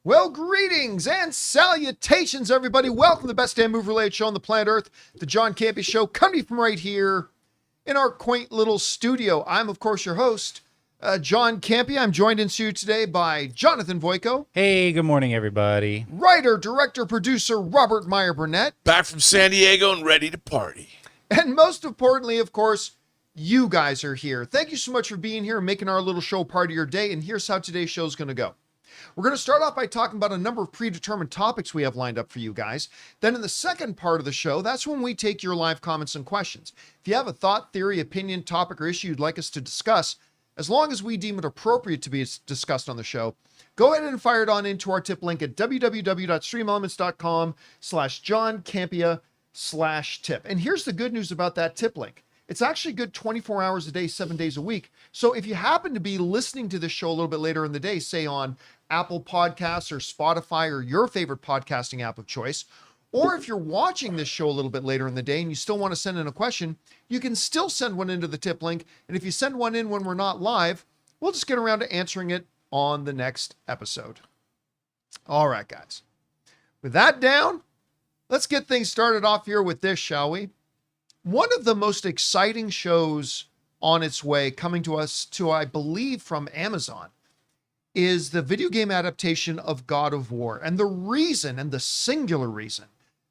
Well, greetings and salutations, everybody. Welcome to the best damn movie-related show on the planet Earth, the John Campea Show, coming from right here in our quaint little studio. I'm, of course, your host, John Campea. I'm joined in studio today by Jonathan Voico. Hey, good morning, everybody. Writer, director, producer, Robert Meyer-Burnett. Back from San Diego and ready to party. And most importantly, of course, you guys are here. Thank you so much for being here and making our little show part of your day. And here's how today's show is going to go. We're going to start off by talking about a number of predetermined topics we have lined up for you guys. Then in the second part of the show, that's when we take your live comments and questions. If you have a thought, theory, opinion, topic, or issue you'd like us to discuss, as long as we deem it appropriate to be discussed on the show, go ahead and fire it on into our tip link at www.streamelements.com/JohnCampea/tip. And here's the good news about that tip link. It's actually good 24 hours a day, 7 days a week. So if you happen to be listening to this show a little bit later in the day, say on Apple Podcasts or Spotify or your favorite podcasting app of choice, or if you're watching this show a little bit later in the day and you still want to send in a question, you can still send one into the tip link. And if you send one in when we're not live, we'll just get around to answering it on the next episode. All right, guys. With that down, let's get things started off here with this, shall we? One of the most exciting shows on its way coming to us I believe, from Amazon is the video game adaptation of God of War. And the reason, and the singular reason,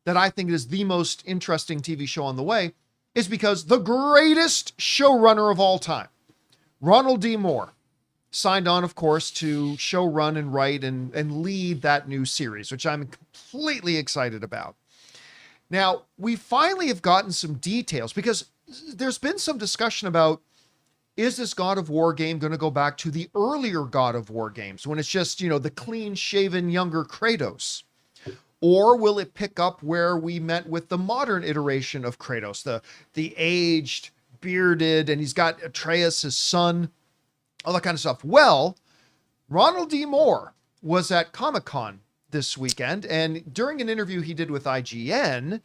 that I think is the most interesting TV show on the way is because the greatest showrunner of all time, Ronald D. Moore, signed on, of course, to showrun and write and lead that new series, which I'm completely excited about. Now, we finally have gotten some details because there's been some discussion about, is this God of War game going to go back to the earlier God of War games when it's just, the clean-shaven younger Kratos? Or will it pick up where we met with the modern iteration of Kratos, the aged, bearded, and he's got Atreus, his son, all that kind of stuff? Well, Ronald D. Moore was at Comic-Con this weekend, and during an interview he did with IGN,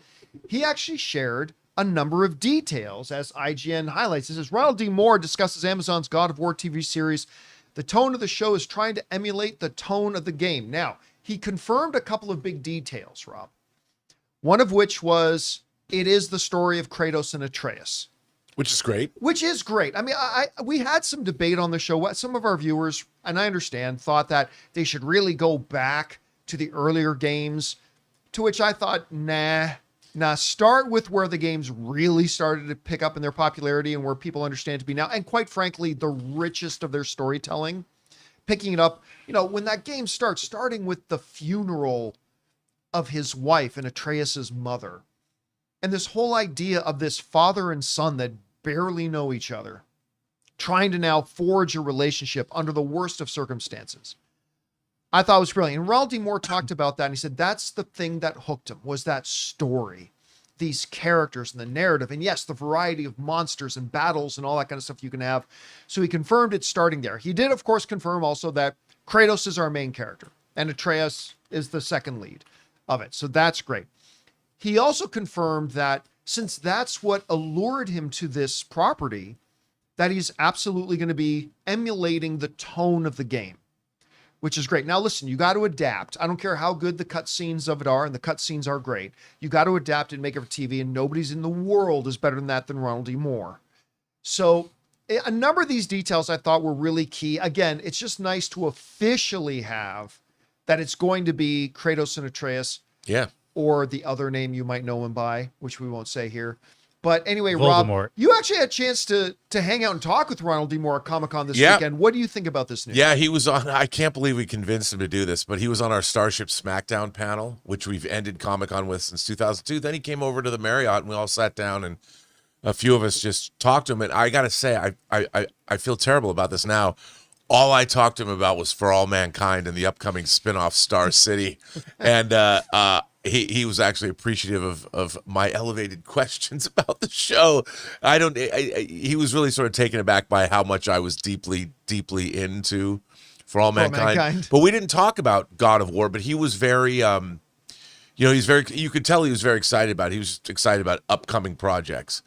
he actually shared a number of details. As IGN highlights, it says Ronald D. Moore discusses Amazon's God of War TV series. The tone of the show is trying to emulate the tone of the game. Now, he confirmed a couple of big details, Rob. One of which was it is the story of Kratos and Atreus. Which is great. Which is great. I mean, we had some debate on the show. Some of our viewers, and I understand, thought that they should really go back to the earlier games, to which I thought, nah, start with where the games really started to pick up in their popularity and where people understand to be now. And quite frankly, the richest of their storytelling, picking it up, when that game starts, starting with the funeral of his wife and Atreus's mother. And this whole idea of this father and son that barely know each other, trying to now forge a relationship under the worst of circumstances. I thought it was brilliant. And Ronald D. Moore talked about that, and he said that's the thing that hooked him, was that story, these characters and the narrative, and yes, the variety of monsters and battles and all that kind of stuff you can have. So he confirmed it's starting there. He did, of course, confirm also that Kratos is our main character, and Atreus is the second lead of it. So that's great. He also confirmed that since that's what allured him to this property, that he's absolutely going to be emulating the tone of the game, which is great. Now, listen, you got to adapt. I don't care how good the cutscenes of it are, and the cutscenes are great. You got to adapt and make it for TV, and nobody's in the world is better than that than Ronald D. Moore. So a number of these details I thought were really key. Again, it's just nice to officially have that it's going to be Kratos and Atreus. Yeah. Or the other name you might know him by, which we won't say here. But anyway, Voldemort. Rob, you actually had a chance to hang out and talk with Ronald D. Moore at Comic-Con this weekend. What do you think about this news? Yeah, he was on, I can't believe we convinced him to do this, but he was on our Starship SmackDown panel, which we've ended Comic-Con with since 2002. Then he came over to the Marriott and we all sat down and a few of us just talked to him. And I got to say, I feel terrible about this now. All I talked to him about was For All Mankind and the upcoming spinoff Star City. And he was actually appreciative of my elevated questions about the show. He was really sort of taken aback by how much I was deeply into For All Mankind. But we didn't talk about God of War, but he was very, you could tell he was very excited about it. He was excited about upcoming projects.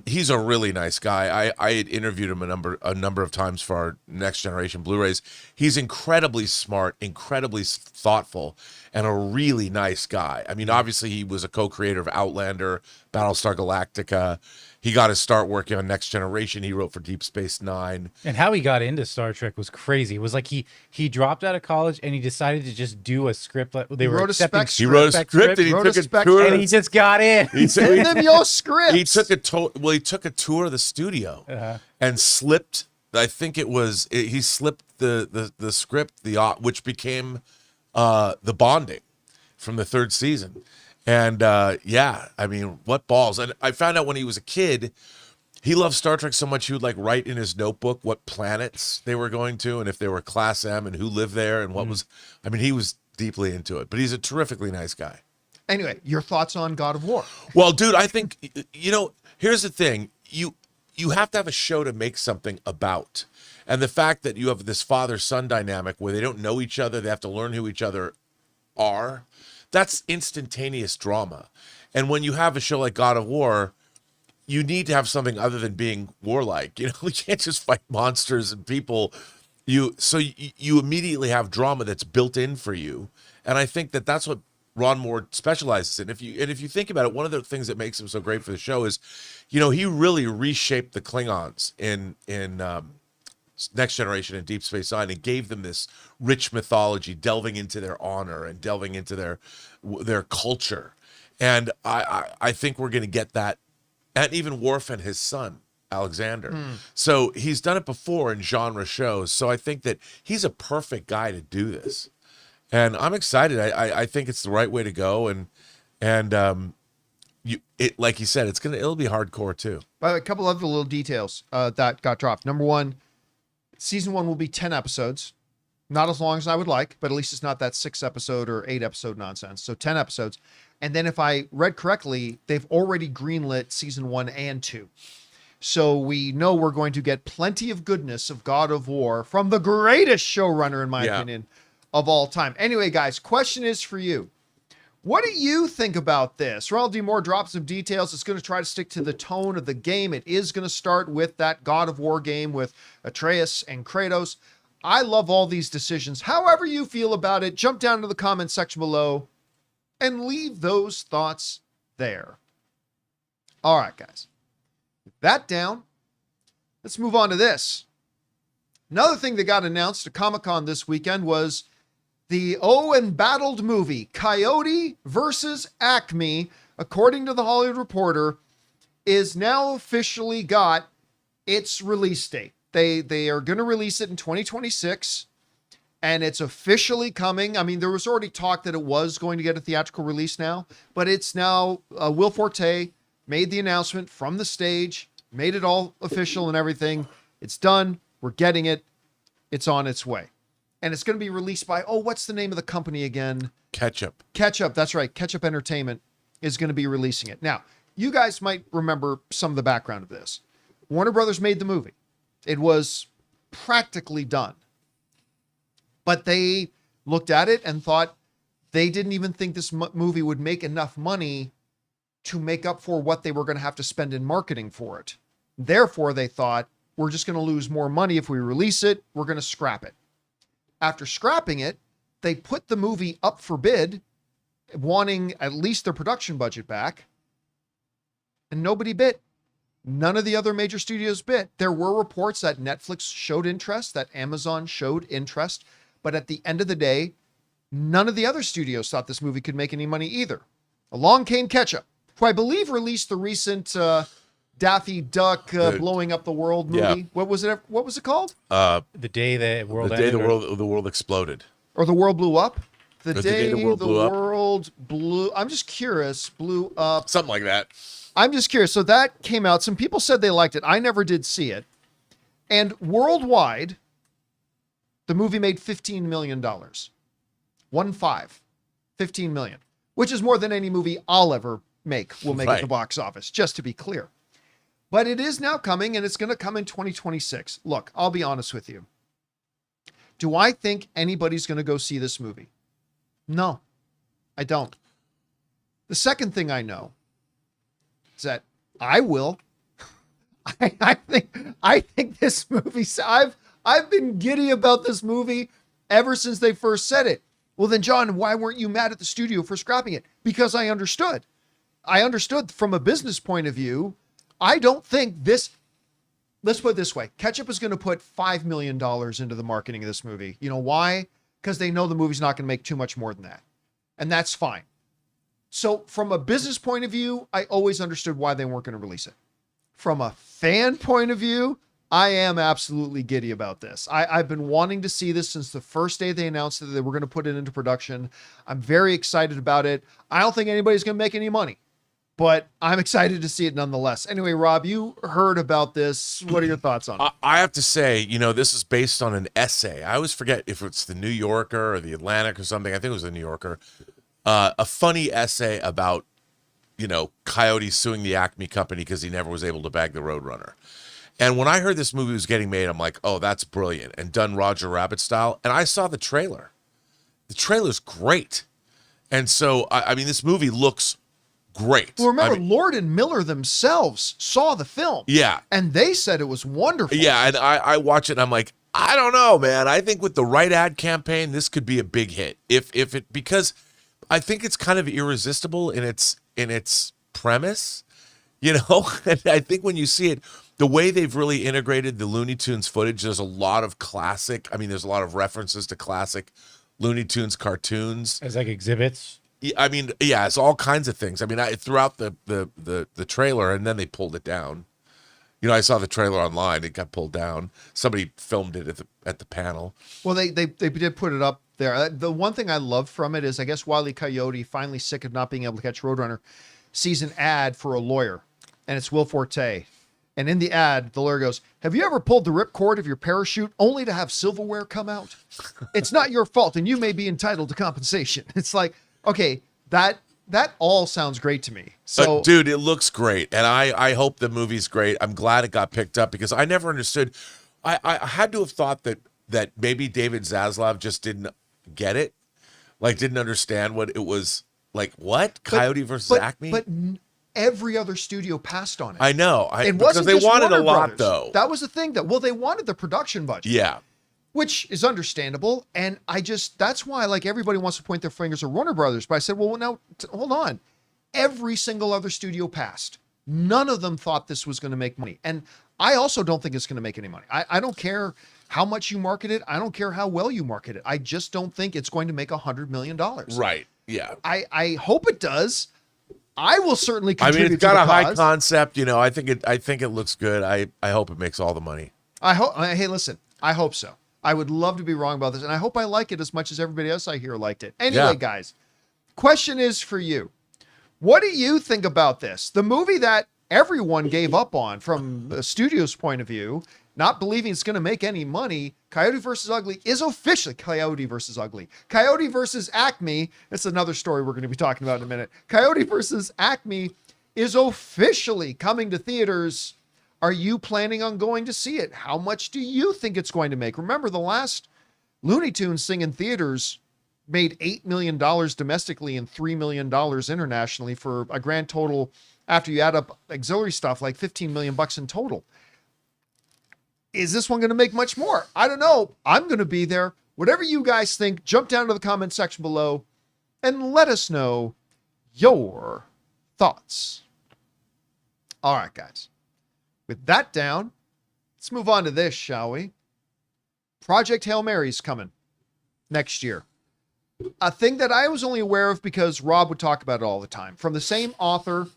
He's a really nice guy. I had interviewed him a number of times for our Next Generation Blu-rays. He's incredibly smart, incredibly thoughtful, and a really nice guy. I mean, obviously he was a co-creator of Outlander, Battlestar Galactica. He got his start working on Next Generation. He wrote for Deep Space Nine. And how he got into Star Trek was crazy. It was like he dropped out of college and he decided to just do a script. They were accepting He wrote a script and he took a tour. And he just got in. Send them your scripts. He took a tour of the studio and slipped. I think he slipped the script, which became the Bonding from the third season. And yeah, I mean, what balls. And I found out when he was a kid, he loved Star Trek so much he would like write in his notebook what planets they were going to and if they were Class M and who lived there and what was. I mean, he was deeply into it, but he's a terrifically nice guy. Anyway, your thoughts on God of War? Well, dude, I think, here's the thing. You have to have a show to make something about. And the fact that you have this father-son dynamic where they don't know each other, they have to learn who each other are, that's instantaneous drama. And when you have a show like God of War, you need to have something other than being warlike. You can't just fight monsters and people. You immediately have drama that's built in for you. And I think that that's what Ron Moore specializes in. If you think about it, one of the things that makes him so great for the show is, he really reshaped the Klingons in Next Generation and Deep Space Nine and gave them this rich mythology, delving into their honor and delving into their culture. And I think we're going to get that, and even Worf and his son Alexander. So he's done it before in genre shows. So I think that he's a perfect guy to do this. And I'm excited. I think it's the right way to go. And like you said, it'll be hardcore too. By the way, a couple other little details that got dropped. Number one, season 1 will be 10 episodes. Not as long as I would like, but at least it's not that 6-episode or 8-episode nonsense. So 10 episodes. And then if I read correctly, they've already greenlit season 1 and 2. So we know we're going to get plenty of goodness of God of War from the greatest showrunner, in my opinion, of all time. Anyway, guys, question is for you. What do you think about this? Ronald D. Moore drops some details. It's going to try to stick to the tone of the game. It is going to start with that God of War game with Atreus and Kratos. I love all these decisions. However you feel about it, jump down to the comment section below and leave those thoughts there. All right, guys. With that down, let's move on to this. Another thing that got announced at Comic-Con this weekend was the embattled movie, Coyote versus Acme, according to the Hollywood Reporter, is now officially got its release date. They are going to release it in 2026, and it's officially coming. I mean, there was already talk that it was going to get a theatrical release now, but it's now, Will Forte made the announcement from the stage, made it all official and everything. It's done. We're getting it. It's on its way. And it's going to be released by, what's the name of the company again? Ketchup. That's right. Ketchup Entertainment is going to be releasing it. Now, you guys might remember some of the background of this. Warner Brothers made the movie. It was practically done. But they looked at it and thought they didn't even think this movie would make enough money to make up for what they were going to have to spend in marketing for it. Therefore, they thought, we're just going to lose more money if we release it. We're going to scrap it. After scrapping it, they put the movie up for bid, wanting at least their production budget back, and nobody bid. None of the other major studios bid. There were reports that Netflix showed interest, that Amazon showed interest, but at the end of the day, none of the other studios thought this movie could make any money either. Along came Ketchup, who I believe released the recent Daffy Duck blowing up the world movie. Yeah. What was it called? The day the world ended, the world exploded. Or the world blew up? The day the world blew. I'm just curious. Blew up. Something like that. I'm just curious. So that came out. Some people said they liked it. I never did see it. And worldwide, the movie made $15 million. 15 million, which is more than any movie I'll ever will make at the box office, just to be clear. But it is now coming, and it's going to come in 2026. Look, I'll be honest with you. Do I think anybody's going to go see this movie? No, I don't. The second thing I know is that I will, I think this movie. I've been giddy about this movie ever since they first said it. Well, then, John, why weren't you mad at the studio for scrapping it? Because I understood. I understood from a business point of view. I don't think this. Let's put it this way: Ketchup is going to put $5 million into the marketing of this movie. You know why? Because they know the movie's not going to make too much more than that, and that's fine. So, from a business point of view, I always understood why they weren't going to release it. From a fan point of view, I am absolutely giddy about this. I've been wanting to see this since the first day they announced that they were going to put it into production. I'm very excited about it. I don't think anybody's going to make any money, but I'm excited to see it nonetheless. Anyway, Rob, you heard about this. What are your thoughts on it? I have to say, this is based on an essay. I always forget if it's the New Yorker or the Atlantic or something. I think it was the New Yorker. A funny essay about, Coyote suing the Acme company because he never was able to bag the Roadrunner. And when I heard this movie was getting made, I'm like, oh, that's brilliant. And done Roger Rabbit style. And I saw the trailer. The trailer's great. And so, I mean, this movie looks great. Well, remember, Lord and Miller themselves saw the film. Yeah. And they said it was wonderful. Yeah, and I watch it and I'm like, I don't know, man. I think with the right ad campaign, this could be a big hit. Because I think it's kind of irresistible in its premise, and I think when you see it, the way they've really integrated the Looney Tunes footage, there's a lot of there's a lot of references to classic Looney Tunes cartoons. As like exhibits. I mean, yeah, it's all kinds of things. I mean, throughout the trailer, and then they pulled it down. I saw the trailer online. It got pulled down. Somebody filmed it at the panel. Well, they did put it up there. The one thing I love from it is, I guess Wile E. Coyote, finally sick of not being able to catch Roadrunner, sees an ad for a lawyer, and it's Will Forte. And in the ad, the lawyer goes, "Have you ever pulled the ripcord of your parachute only to have silverware come out? It's not your fault, and you may be entitled to compensation." It's like, okay, that all sounds great to me. So, dude, it looks great, and I hope the movie's great. I'm glad it got picked up because I never understood. I had to have thought that maybe David Zaslav just didn't get it, like didn't understand what it was like. What Coyote versus Acme? But every other studio passed on it. I know. It because wasn't they just wanted Warner a lot Brothers. though. That was the thing they wanted the production budget. Yeah. Which is understandable. And that's why everybody wants to point their fingers at Warner Brothers. But I said, well, now hold on. Every single other studio passed. None of them thought this was going to make money. And I also don't think it's going to make any money. I don't care how much you market it. I don't care how well you market it. I just don't think it's going to make $100 million. Right. Yeah. I hope it does. I will certainly contribute. I mean, it's got a high cause. concept. I think it looks good. I hope it makes all the money. Hey, listen, I hope so. I would love to be wrong about this, and I hope I like it as much as everybody else I hear liked it. Anyway, guys, question is for you. What do you think about this? The movie that everyone gave up on from the studio's point of view, not believing it's going to make any money, Coyote versus Ugly is officially Coyote versus Ugly. Coyote versus Acme, that's another story we're going to be talking about in a minute. Coyote versus Acme is officially coming to theaters. Are you planning on going to see it? How much do you think it's going to make? Remember, the last Looney Tunes thing in theaters made $8 million domestically and $3 million internationally for a grand total, after you add up auxiliary stuff, like $15 million in total. Is this one going to make much more? I don't know. I'm going to be there. Whatever you guys think, jump down to the comment section below and let us know your thoughts. All right, guys. With that down, let's move on to this, shall we? Project Hail Mary's coming next year. A thing that I was only aware of because Rob would talk about it all the time. From the same author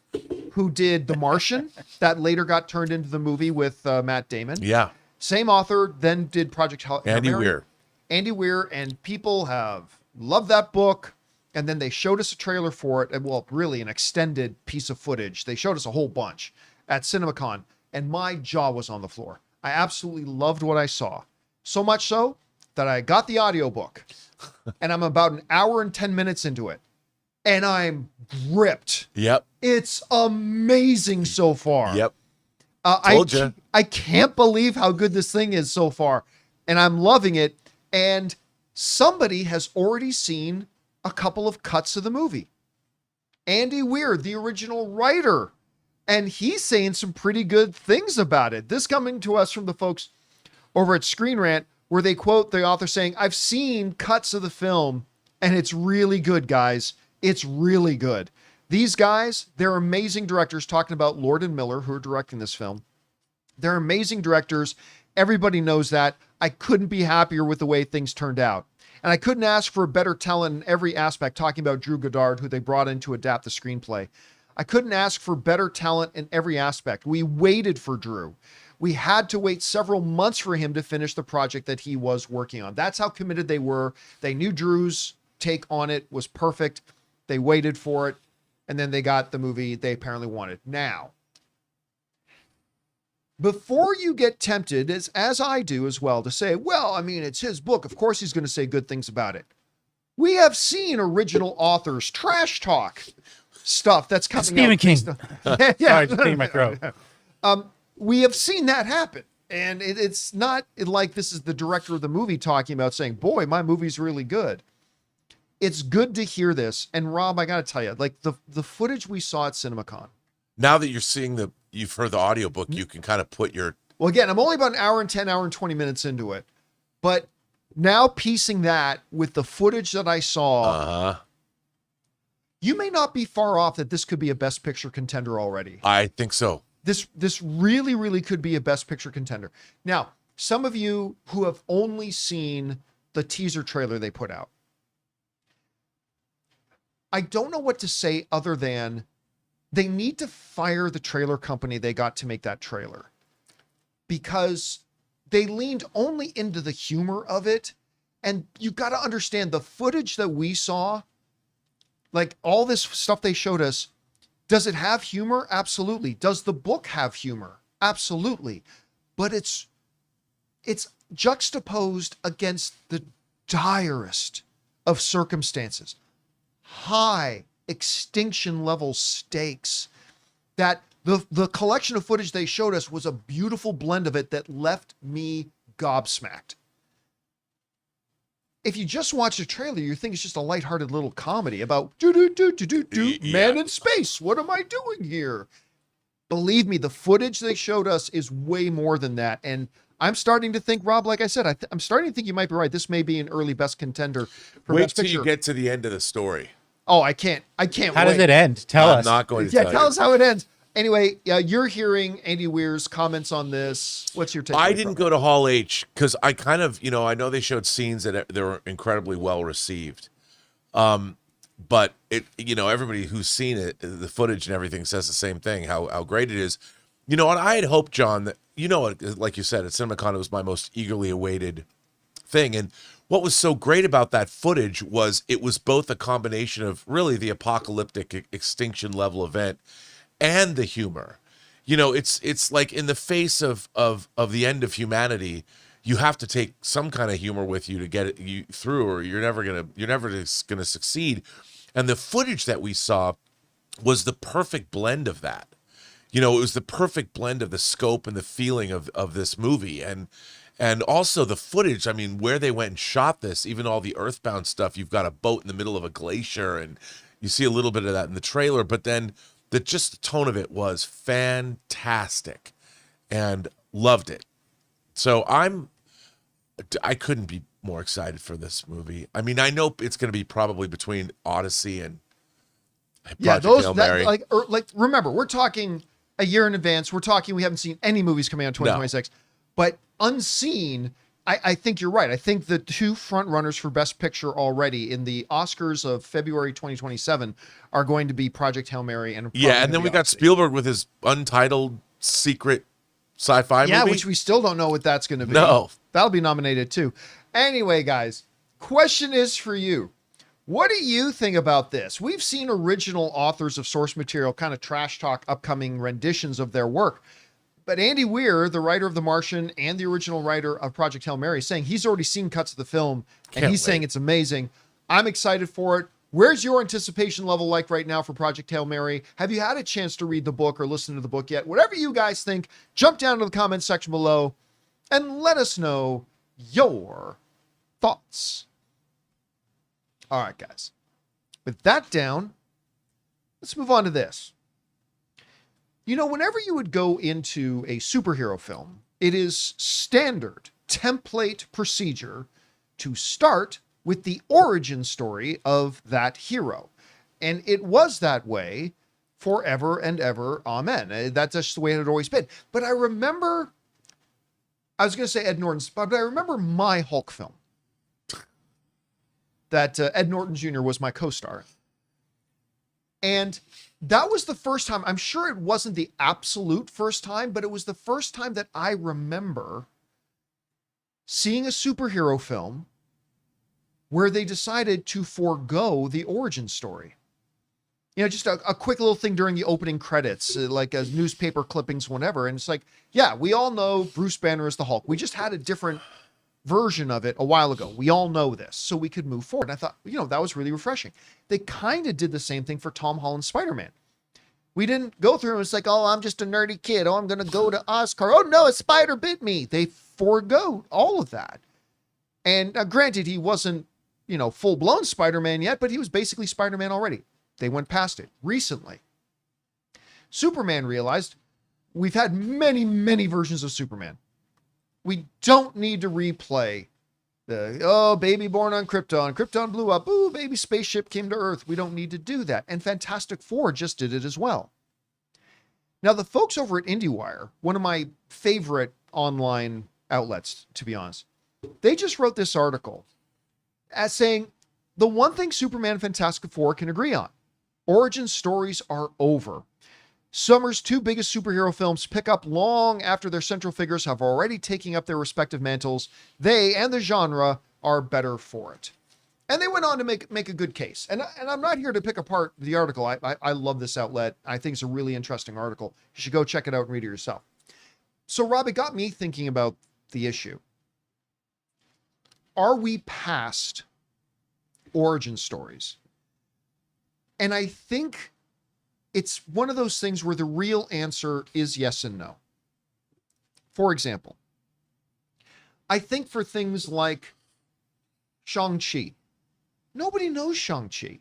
who did The Martian, that later got turned into the movie with Matt Damon. Yeah. Same author then did Project Hail Mary. Andy Weir. Andy Weir, and people have loved that book. And then they showed us a trailer for it. And, well, really an extended piece of footage. They showed us a whole bunch at CinemaCon. And my jaw was on the floor. I absolutely loved what I saw. So much so that I got the audiobook. And I'm about an hour and 10 minutes into it. And I'm gripped. Yep. It's amazing so far. Yep. Told you. I can't believe how good this thing is so far. And I'm loving it. And somebody has already seen a couple of cuts of the movie. Andy Weir, the original writer, And he's saying some pretty good things about it. This coming to us from the folks over at Screen Rant, where they quote the author saying, "I've seen cuts of the film and it's really good, guys. It's really good." These guys, they're amazing directors, talking about Lord and Miller, who are directing this film. They're amazing directors. Everybody knows that. I couldn't be happier with the way things turned out. And I couldn't ask for a better talent in every aspect, talking about Drew Goddard, who they brought in to adapt the screenplay. I couldn't ask for better talent in every aspect. We waited for Drew. We had to wait several months for him to finish the project that he was working on. That's how committed they were. They knew Drew's take on it was perfect. They waited for it, and then they got the movie they apparently wanted. Now, before you get tempted, as I do as well, to say, well, I mean, it's his book. Of course he's going to say good things about it. We have seen original authors trash talk stuff that's coming Stephen out. King. Yeah. Sorry, just clearing my throat. We have seen that happen. And it's not like this is the director of the movie talking about saying, boy, my movie's really good. It's good to hear this. And Rob, I got to tell you, like the footage we saw at CinemaCon. Now that you've heard the audiobook, you can kind of put your... Well, again, I'm only about an hour and 10, hour and 20 minutes into it. But now piecing that with the footage that I saw, you may not be far off that this could be a Best Picture contender already. I think so. This really, really could be a Best Picture contender. Now, some of you who have only seen the teaser trailer they put out, I don't know what to say other than they need to fire the trailer company they got to make that trailer, because they leaned only into the humor of it. And you've got to understand the footage that we saw, like all this stuff they showed us. Does it have humor? Absolutely. Does the book have humor? Absolutely. But it's juxtaposed against the direst of circumstances. High extinction level stakes. That the collection of footage they showed us was a beautiful blend of it that left me gobsmacked. If you just watch the trailer, you think it's just a lighthearted little comedy about man in space. What am I doing here? Believe me, the footage they showed us is way more than that. And I'm starting to think, Rob, like I said, I'm starting to think you might be right. This may be an early best contender for Wait Best till Picture. you get to the end of the story. Oh, I can't wait. How does it end? Tell I'm us. not going to Yeah, tell tell you. us how it ends. Anyway, you're hearing Andy Weir's comments on this. What's your take? I didn't go to Hall H because I kind of, I know they showed scenes that they were incredibly well received. But everybody who's seen it, the footage and everything says the same thing, how great it is. And I had hoped, John, that, like you said, at CinemaCon, it was my most eagerly awaited thing. And what was so great about that footage was it was both a combination of really the apocalyptic extinction level event and the humor. It's like in the face of the end of humanity, you have to take some kind of humor with you to get you through, or you're never gonna succeed. And the footage that we saw was the perfect blend of that. It was the perfect blend of the scope and the feeling of this movie, and also the footage. I mean, where they went and shot this, even all the Earthbound stuff. You've got a boat in the middle of a glacier, and you see a little bit of that in the trailer, but then the tone of it was fantastic, and loved it. So I couldn't be more excited for this movie. I mean, I know it's going to be probably between Odyssey and Project Hail Mary. Remember, we're talking a year in advance. We're talking, we haven't seen any movies coming out in 2026, but unseen. I think you're right. I think the two front runners for Best Picture already in the Oscars of February 2027 are going to be Project Hail Mary and and then we got Spielberg with his untitled secret sci-fi movie. Yeah, which we still don't know what that's going to be. No. That'll be nominated too. Anyway, guys, question is for you. What do you think about this? We've seen original authors of source material kind of trash talk upcoming renditions of their work. But Andy Weir, the writer of The Martian and the original writer of Project Hail Mary, is saying he's already seen cuts of the film, and he's saying it's amazing. I'm excited for it. Where's your anticipation level like right now for Project Hail Mary? Have you had a chance to read the book or listen to the book yet? Whatever you guys think, jump down to the comments section below and let us know your thoughts. All right, guys. With that down, let's move on to this. Whenever you would go into a superhero film, it is standard template procedure to start with the origin story of that hero. And it was that way forever and ever. Amen. That's just the way it had always been. But I remember, I was going to say Ed Norton's, but I remember my Hulk film that Ed Norton Jr. was my co-star. And that was the first time, I'm sure it wasn't the absolute first time, but it was the first time that I remember seeing a superhero film where they decided to forego the origin story. Just a quick little thing during the opening credits, like as newspaper clippings, whatever. And it's like, yeah, we all know Bruce Banner is the Hulk. We just had a different version of it a while ago. We all know this, so we could move forward. And I thought, that was really refreshing. They kind of did the same thing for Tom Holland's Spider-Man. We didn't go through and it's like, oh, I'm just a nerdy kid. Oh, I'm going to go to Oscar. Oh, no, a spider bit me. They forego all of that. And granted, he wasn't, full-blown Spider-Man yet, but he was basically Spider-Man already. They went past it recently. Superman realized we've had many, many versions of Superman. We don't need to replay the, baby born on Krypton. Krypton blew up. Ooh, baby spaceship came to Earth. We don't need to do that. And Fantastic Four just did it as well. Now, the folks over at IndieWire, one of my favorite online outlets, to be honest, they just wrote this article as saying the one thing Superman and Fantastic Four can agree on: origin stories are over. Summer's two biggest superhero films pick up long after their central figures have already taken up their respective mantles. They and the genre are better for it. And they went on to make a good case. And I'm not here to pick apart the article. I love this outlet. I think it's a really interesting article. You should go check it out and read it yourself. So, Rob, it got me thinking about the issue. Are we past origin stories? And I think it's one of those things where the real answer is yes and no. For example, I think for things like Shang-Chi, nobody knows Shang-Chi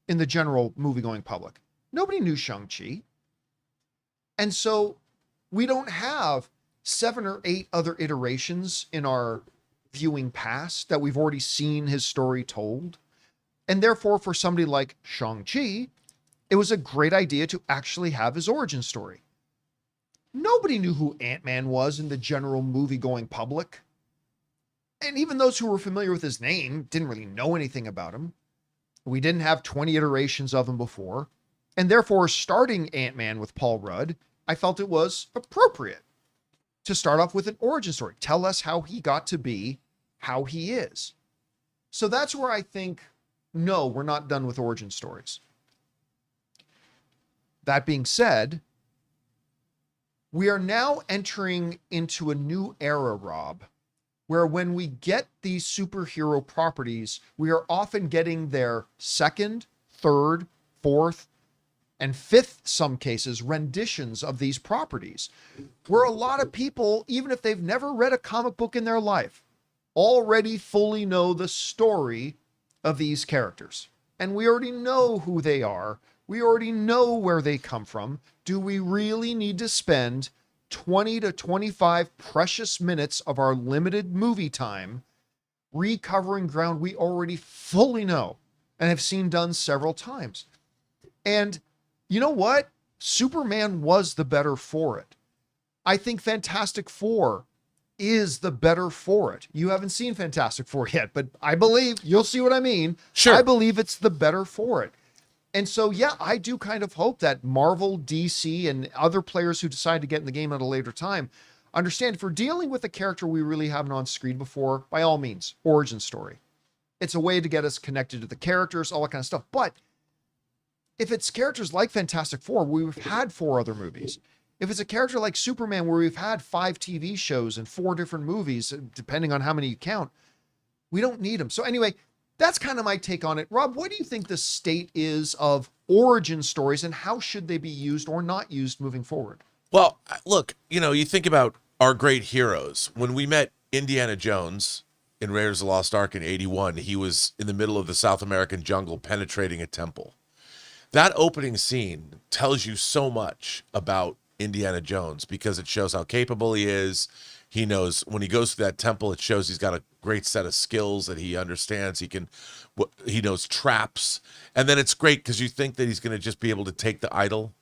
in the general movie-going public. Nobody knew Shang-Chi. And so we don't have 7 or 8 other iterations in our viewing past that we've already seen his story told. And therefore, for somebody like Shang-Chi, it was a great idea to actually have his origin story. Nobody knew who Ant-Man was in the general movie-going public. And even those who were familiar with his name didn't really know anything about him. We didn't have 20 iterations of him before. And therefore, starting Ant-Man with Paul Rudd, I felt it was appropriate to start off with an origin story. Tell us how he got to be how he is. So that's where I think, no, we're not done with origin stories. That being said, we are now entering into a new era, Rob, where when we get these superhero properties, we are often getting their second, third, fourth, and fifth, some cases, renditions of these properties, where a lot of people, even if they've never read a comic book in their life, already fully know the story of these characters. And we already know who they are. We already know where they come from. Do we really need to spend 20 to 25 precious minutes of our limited movie time recovering ground we already fully know and have seen done several times? And you know what? Superman was the better for it. I think Fantastic Four is the better for it. You haven't seen Fantastic Four yet, but I believe you'll see what I mean. Sure. I believe it's the better for it. And so, yeah, I do kind of hope that Marvel, DC, and other players who decide to get in the game at a later time understand if we're dealing with a character we really haven't on screen before, by all means, origin story. It's a way to get us connected to the characters, all that kind of stuff. But if it's characters like Fantastic Four, where we've had 4 other movies. If it's a character like Superman, where we've had 5 TV shows and 4 different movies, depending on how many you count, we don't need them. So anyway, that's kind of my take on it. Rob, what do you think the state is of origin stories and how should they be used or not used moving forward? Well, look, you think about our great heroes. When we met Indiana Jones in Raiders of the Lost Ark in 81, he was in the middle of the South American jungle penetrating a temple. That opening scene tells you so much about Indiana Jones because it shows how capable he is. He knows when he goes to that temple, it shows he's got a great set of skills that he understands. He knows traps. And then it's great because you think that he's going to just be able to take the idol,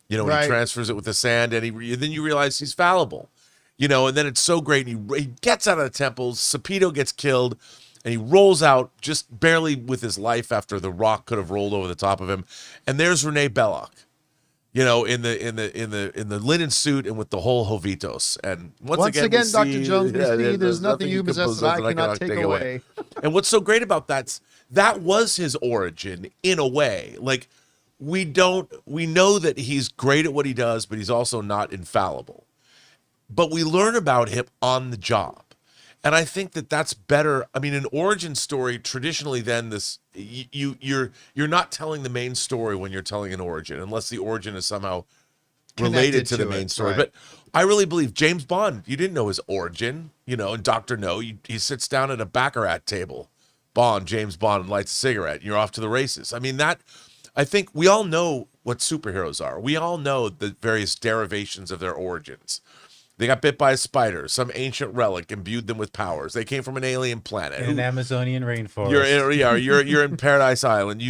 when Right. he transfers it with the sand, and then you realize he's fallible, and then it's so great. And he gets out of the temple, Sapito gets killed, and he rolls out just barely with his life after the rock could have rolled over the top of him. And there's Renee Belloc, in the linen suit and with the whole Jovitos. And once again, Dr. see- Jones, yeah, there's nothing you possess that I cannot take away. And what's so great about that was his origin in a way. Like we know that he's great at what he does, but he's also not infallible. But we learn about him on the job. And I think that that's better. I mean, an origin story traditionally, then you're not telling the main story when you're telling an origin, unless the origin is somehow related to the main story. Right. But I really believe James Bond, you didn't know his origin, and Dr. No, he sits down at a Baccarat table, James Bond, and lights a cigarette, and you're off to the races. I mean, I think we all know what superheroes are. We all know the various derivations of their origins. They got bit by a spider. Some ancient relic imbued them with powers. They came from an alien planet. In an Amazonian rainforest. You're in Paradise Island.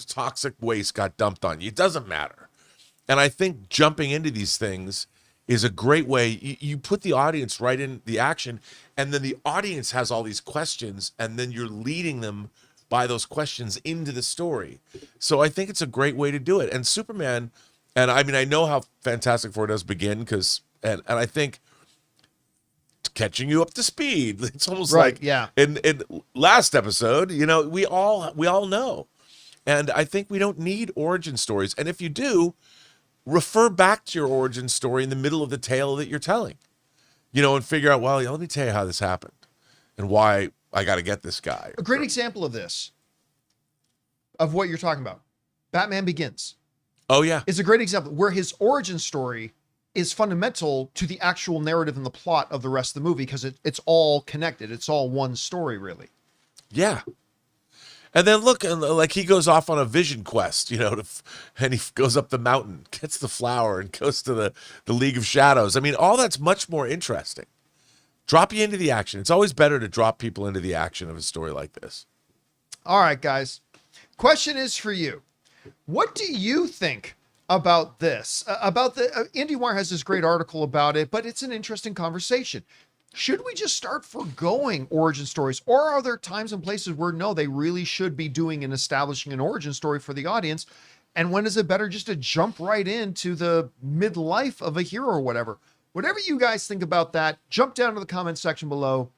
Toxic waste got dumped on you. It doesn't matter. And I think jumping into these things is a great way. You put the audience right in the action, and then the audience has all these questions, and then you're leading them by those questions into the story. So I think it's a great way to do it. And Superman, and I mean, I know how Fantastic Four does begin and I think catching you up to speed. It's almost Right, like yeah. in last episode, we all know. And I think we don't need origin stories. And if you do, refer back to your origin story in the middle of the tale that you're telling. And figure out, well, let me tell you how this happened and why I got to get this guy. A great example of this, of what you're talking about, Batman Begins, Oh yeah. is a great example where his origin story is fundamental to the actual narrative and the plot of the rest of the movie because it's all connected. It's all one story, really. Yeah. And then look, like he goes off on a vision quest, and he goes up the mountain, gets the flower, and goes to the League of Shadows. I mean, all that's much more interesting. Drop you into the action. It's always better to drop people into the action of a story like this. All right, guys. Question is for you. What do you think about this? About the IndieWire has this great article about it, but it's an interesting conversation. Should we just start foregoing origin stories, or are there times and places where no, they really should be doing and establishing an origin story for the audience? And when is it better just to jump right into the midlife of a hero or whatever? Whatever you guys think about that, jump down to the comment section below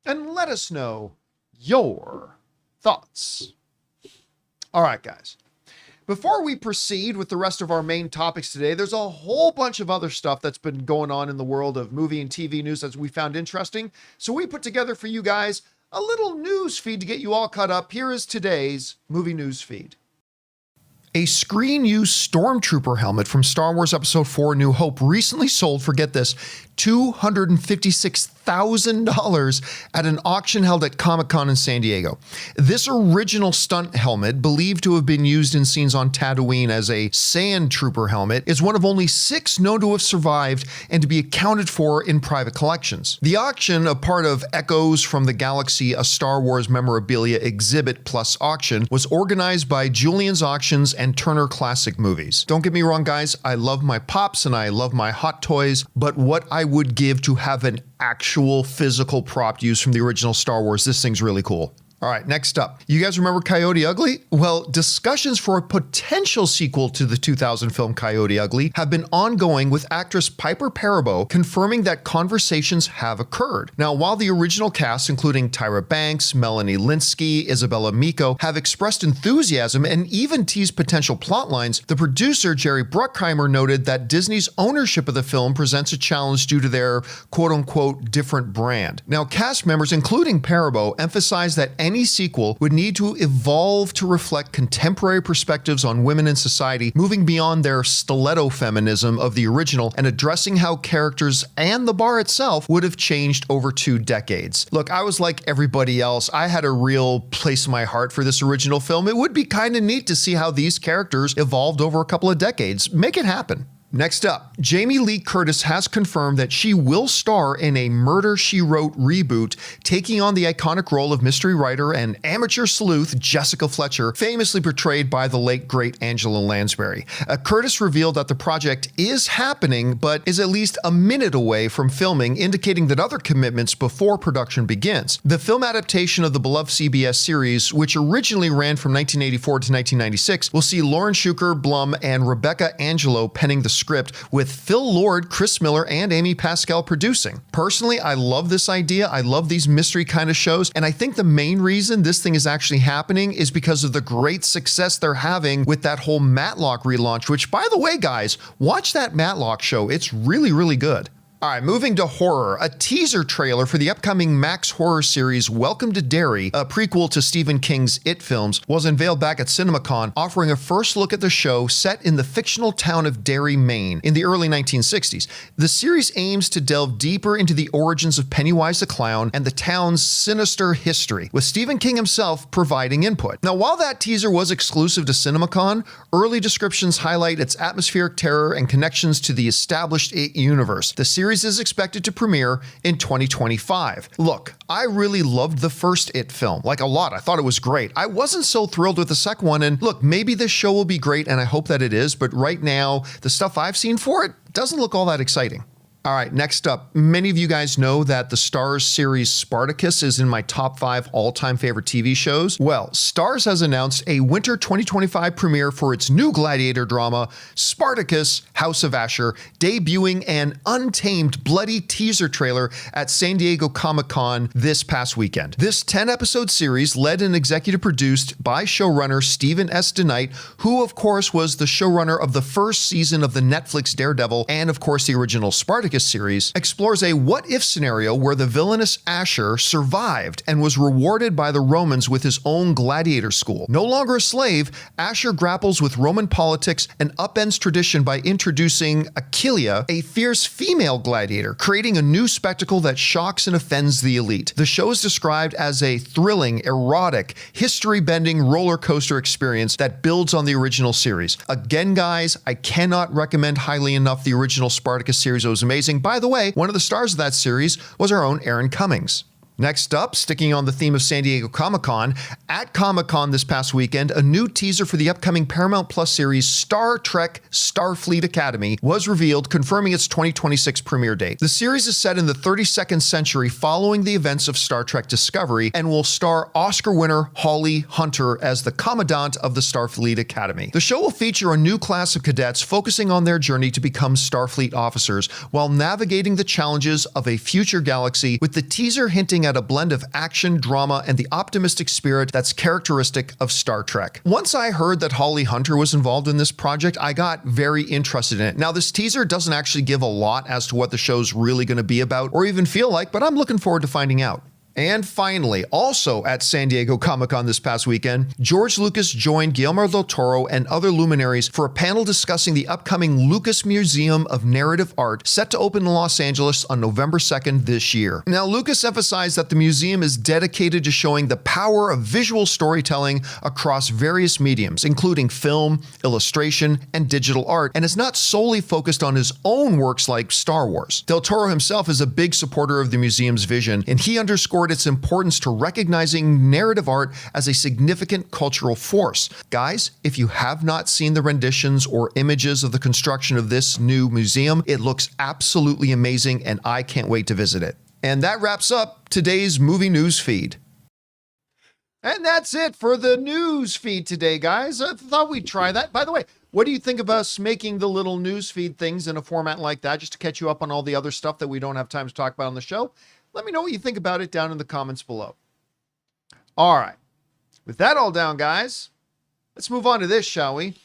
and let us know your thoughts. All right, guys. Before we proceed with the rest of our main topics today, there's a whole bunch of other stuff that's been going on in the world of movie and TV news that we found interesting. So we put together for you guys a little news feed to get you all caught up. Here is today's movie news feed. A screen-used Stormtrooper helmet from Star Wars Episode 4 New Hope recently sold for, get this, $256,000 at an auction held at Comic-Con in San Diego. This original stunt helmet, believed to have been used in scenes on Tatooine as a sand trooper helmet, is one of only 6 known to have survived and to be accounted for in private collections. The auction, a part of Echoes from the Galaxy, a Star Wars memorabilia exhibit plus auction, was organized by Julian's Auctions and Turner Classic Movies. Don't get me wrong, guys, I love my Pops and I love my Hot Toys, but what I would give to have an actual physical prop used from the original Star Wars, this thing's really cool. All right, next up. You guys remember Coyote Ugly? Well, discussions for a potential sequel to the 2000 film Coyote Ugly have been ongoing, with actress Piper Perabo confirming that conversations have occurred. Now, while the original cast, including Tyra Banks, Melanie Linsky, Isabella Miko, have expressed enthusiasm and even teased potential plot lines, the producer Jerry Bruckheimer noted that Disney's ownership of the film presents a challenge due to their quote-unquote different brand. Now, cast members, including Perabo, emphasized that any sequel would need to evolve to reflect contemporary perspectives on women in society, moving beyond their stiletto feminism of the original and addressing how characters and the bar itself would have changed over 2 decades. Look, I was like everybody else. I had a real place in my heart for this original film. It would be kind of neat to see how these characters evolved over a couple of decades. Make it happen. Next up, Jamie Lee Curtis has confirmed that she will star in a Murder, She Wrote reboot, taking on the iconic role of mystery writer and amateur sleuth Jessica Fletcher, famously portrayed by the late great Angela Lansbury. Curtis revealed that the project is happening, but is at least a minute away from filming, indicating that other commitments before production begins. The film adaptation of the beloved CBS series, which originally ran from 1984 to 1996, will see Lauren Schuker, Blum, and Rebecca Angelo penning the script, with Phil Lord, Chris Miller, and Amy Pascal producing. Personally, I love this idea. I love these mystery kind of shows, and I think the main reason this thing is actually happening is because of the great success they're having with that whole Matlock relaunch, which, by the way, guys, watch that Matlock show. It's really, really good. All right, moving to horror. A teaser trailer for the upcoming Max horror series Welcome to Derry, a prequel to Stephen King's It films, was unveiled back at CinemaCon, offering a first look at the show set in the fictional town of Derry, Maine, in the early 1960s. The series aims to delve deeper into the origins of Pennywise the Clown and the town's sinister history, with Stephen King himself providing input. Now, while that teaser was exclusive to CinemaCon, early descriptions highlight its atmospheric terror and connections to the established It universe. The series is expected to premiere in 2025. Look, I really loved the first It film, like a lot. I thought it was great. I wasn't so thrilled with the second one, and look, maybe this show will be great, and I hope that it is, but right now, the stuff I've seen for it doesn't look all that exciting. All right, next up, many of you guys know that the Starz series Spartacus is in my top 5 all-time favorite TV shows. Well, Starz has announced a winter 2025 premiere for its new gladiator drama, Spartacus: House of Ashur, debuting an untamed, bloody teaser trailer at San Diego Comic-Con this past weekend. This 10-episode series, led and executive produced by showrunner Stephen S. DeKnight, who of course was the showrunner of the first season of the Netflix Daredevil and of course the original Spartacus series, explores a what-if scenario where the villainous Ashur survived and was rewarded by the Romans with his own gladiator school. No longer a slave, Ashur grapples with Roman politics and upends tradition by introducing Achillea, a fierce female gladiator, creating a new spectacle that shocks and offends the elite. The show is described as a thrilling, erotic, history-bending roller coaster experience that builds on the original series. Again, guys, I cannot recommend highly enough the original Spartacus series. It was amazing. By the way, one of the stars of that series was our own Aaron Cummings. Next up, sticking on the theme of San Diego Comic-Con, at Comic-Con this past weekend, a new teaser for the upcoming Paramount Plus series Star Trek Starfleet Academy was revealed, confirming its 2026 premiere date. The series is set in the 32nd century following the events of Star Trek Discovery and will star Oscar winner Holly Hunter as the Commandant of the Starfleet Academy. The show will feature a new class of cadets focusing on their journey to become Starfleet officers while navigating the challenges of a future galaxy, with the teaser hinting at a blend of action, drama, and the optimistic spirit that's characteristic of Star Trek. Once I heard that Holly Hunter was involved in this project, I got very interested in it. Now, this teaser doesn't actually give a lot as to what the show's really going to be about or even feel like, but I'm looking forward to finding out. And finally, also at San Diego Comic-Con this past weekend, George Lucas joined Guillermo del Toro and other luminaries for a panel discussing the upcoming Lucas Museum of Narrative Art, set to open in Los Angeles on November 2nd this year. Now, Lucas emphasized that the museum is dedicated to showing the power of visual storytelling across various mediums, including film, illustration, and digital art, and is not solely focused on his own works like Star Wars. Del Toro himself is a big supporter of the museum's vision, and he underscored its importance to recognizing narrative art as a significant cultural force. Guys, if you have not seen the renditions or images of the construction of this new museum, it looks absolutely amazing, and I can't wait to visit it. And that wraps up today's movie news feed. And that's it for the news feed today, guys. I thought we'd try that. By the way, what do you think of us making the little news feed things in a format like that, just to catch you up on all the other stuff that we don't have time to talk about on the show? Let me know what you think about it down in the comments below. All right. With that all down, guys, let's move on to this, shall we?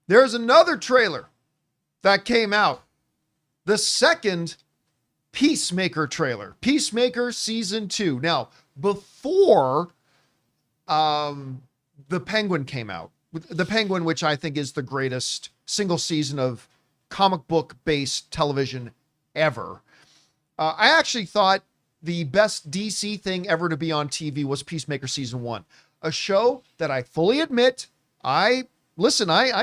There's another trailer that came out. The second Peacemaker trailer. Peacemaker Season 2. Now, before The Penguin came out, The Penguin, which I think is the greatest single season of comic book-based television ever, I actually thought the best DC thing ever to be on TV was Peacemaker Season 1. A show that I fully admit, I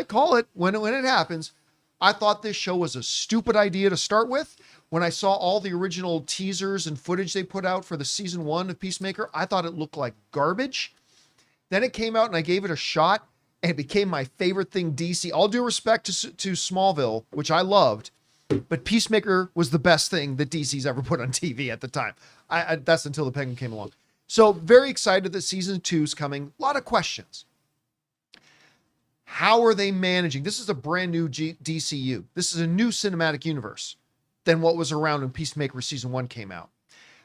call it when it happens, I thought this show was a stupid idea to start with. When I saw all the original teasers and footage they put out for the season 1 of Peacemaker, I thought it looked like garbage. Then it came out and I gave it a shot, and it became my favorite thing DC. All due respect to Smallville, which I loved, but Peacemaker was the best thing that DC's ever put on TV at the time. That's until the Penguin came along. So very excited that season 2 is coming. A lot of questions. How are they managing? This is a brand new DCU. This is a new cinematic universe than what was around when Peacemaker season 1 came out.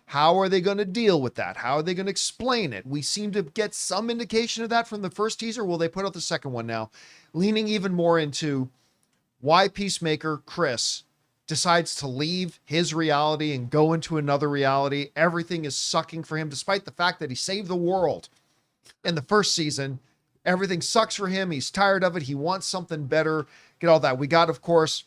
How are they going to deal with that? How are they going to explain it? We seem to get some indication of that from the first teaser. Will they put out the second one now? Leaning even more into why Peacemaker, Chris, decides to leave his reality and go into another reality. Everything is sucking for him, despite the fact that he saved the world in the first season. Everything sucks for him. He's tired of it. He wants something better. Get all that. We got, of course,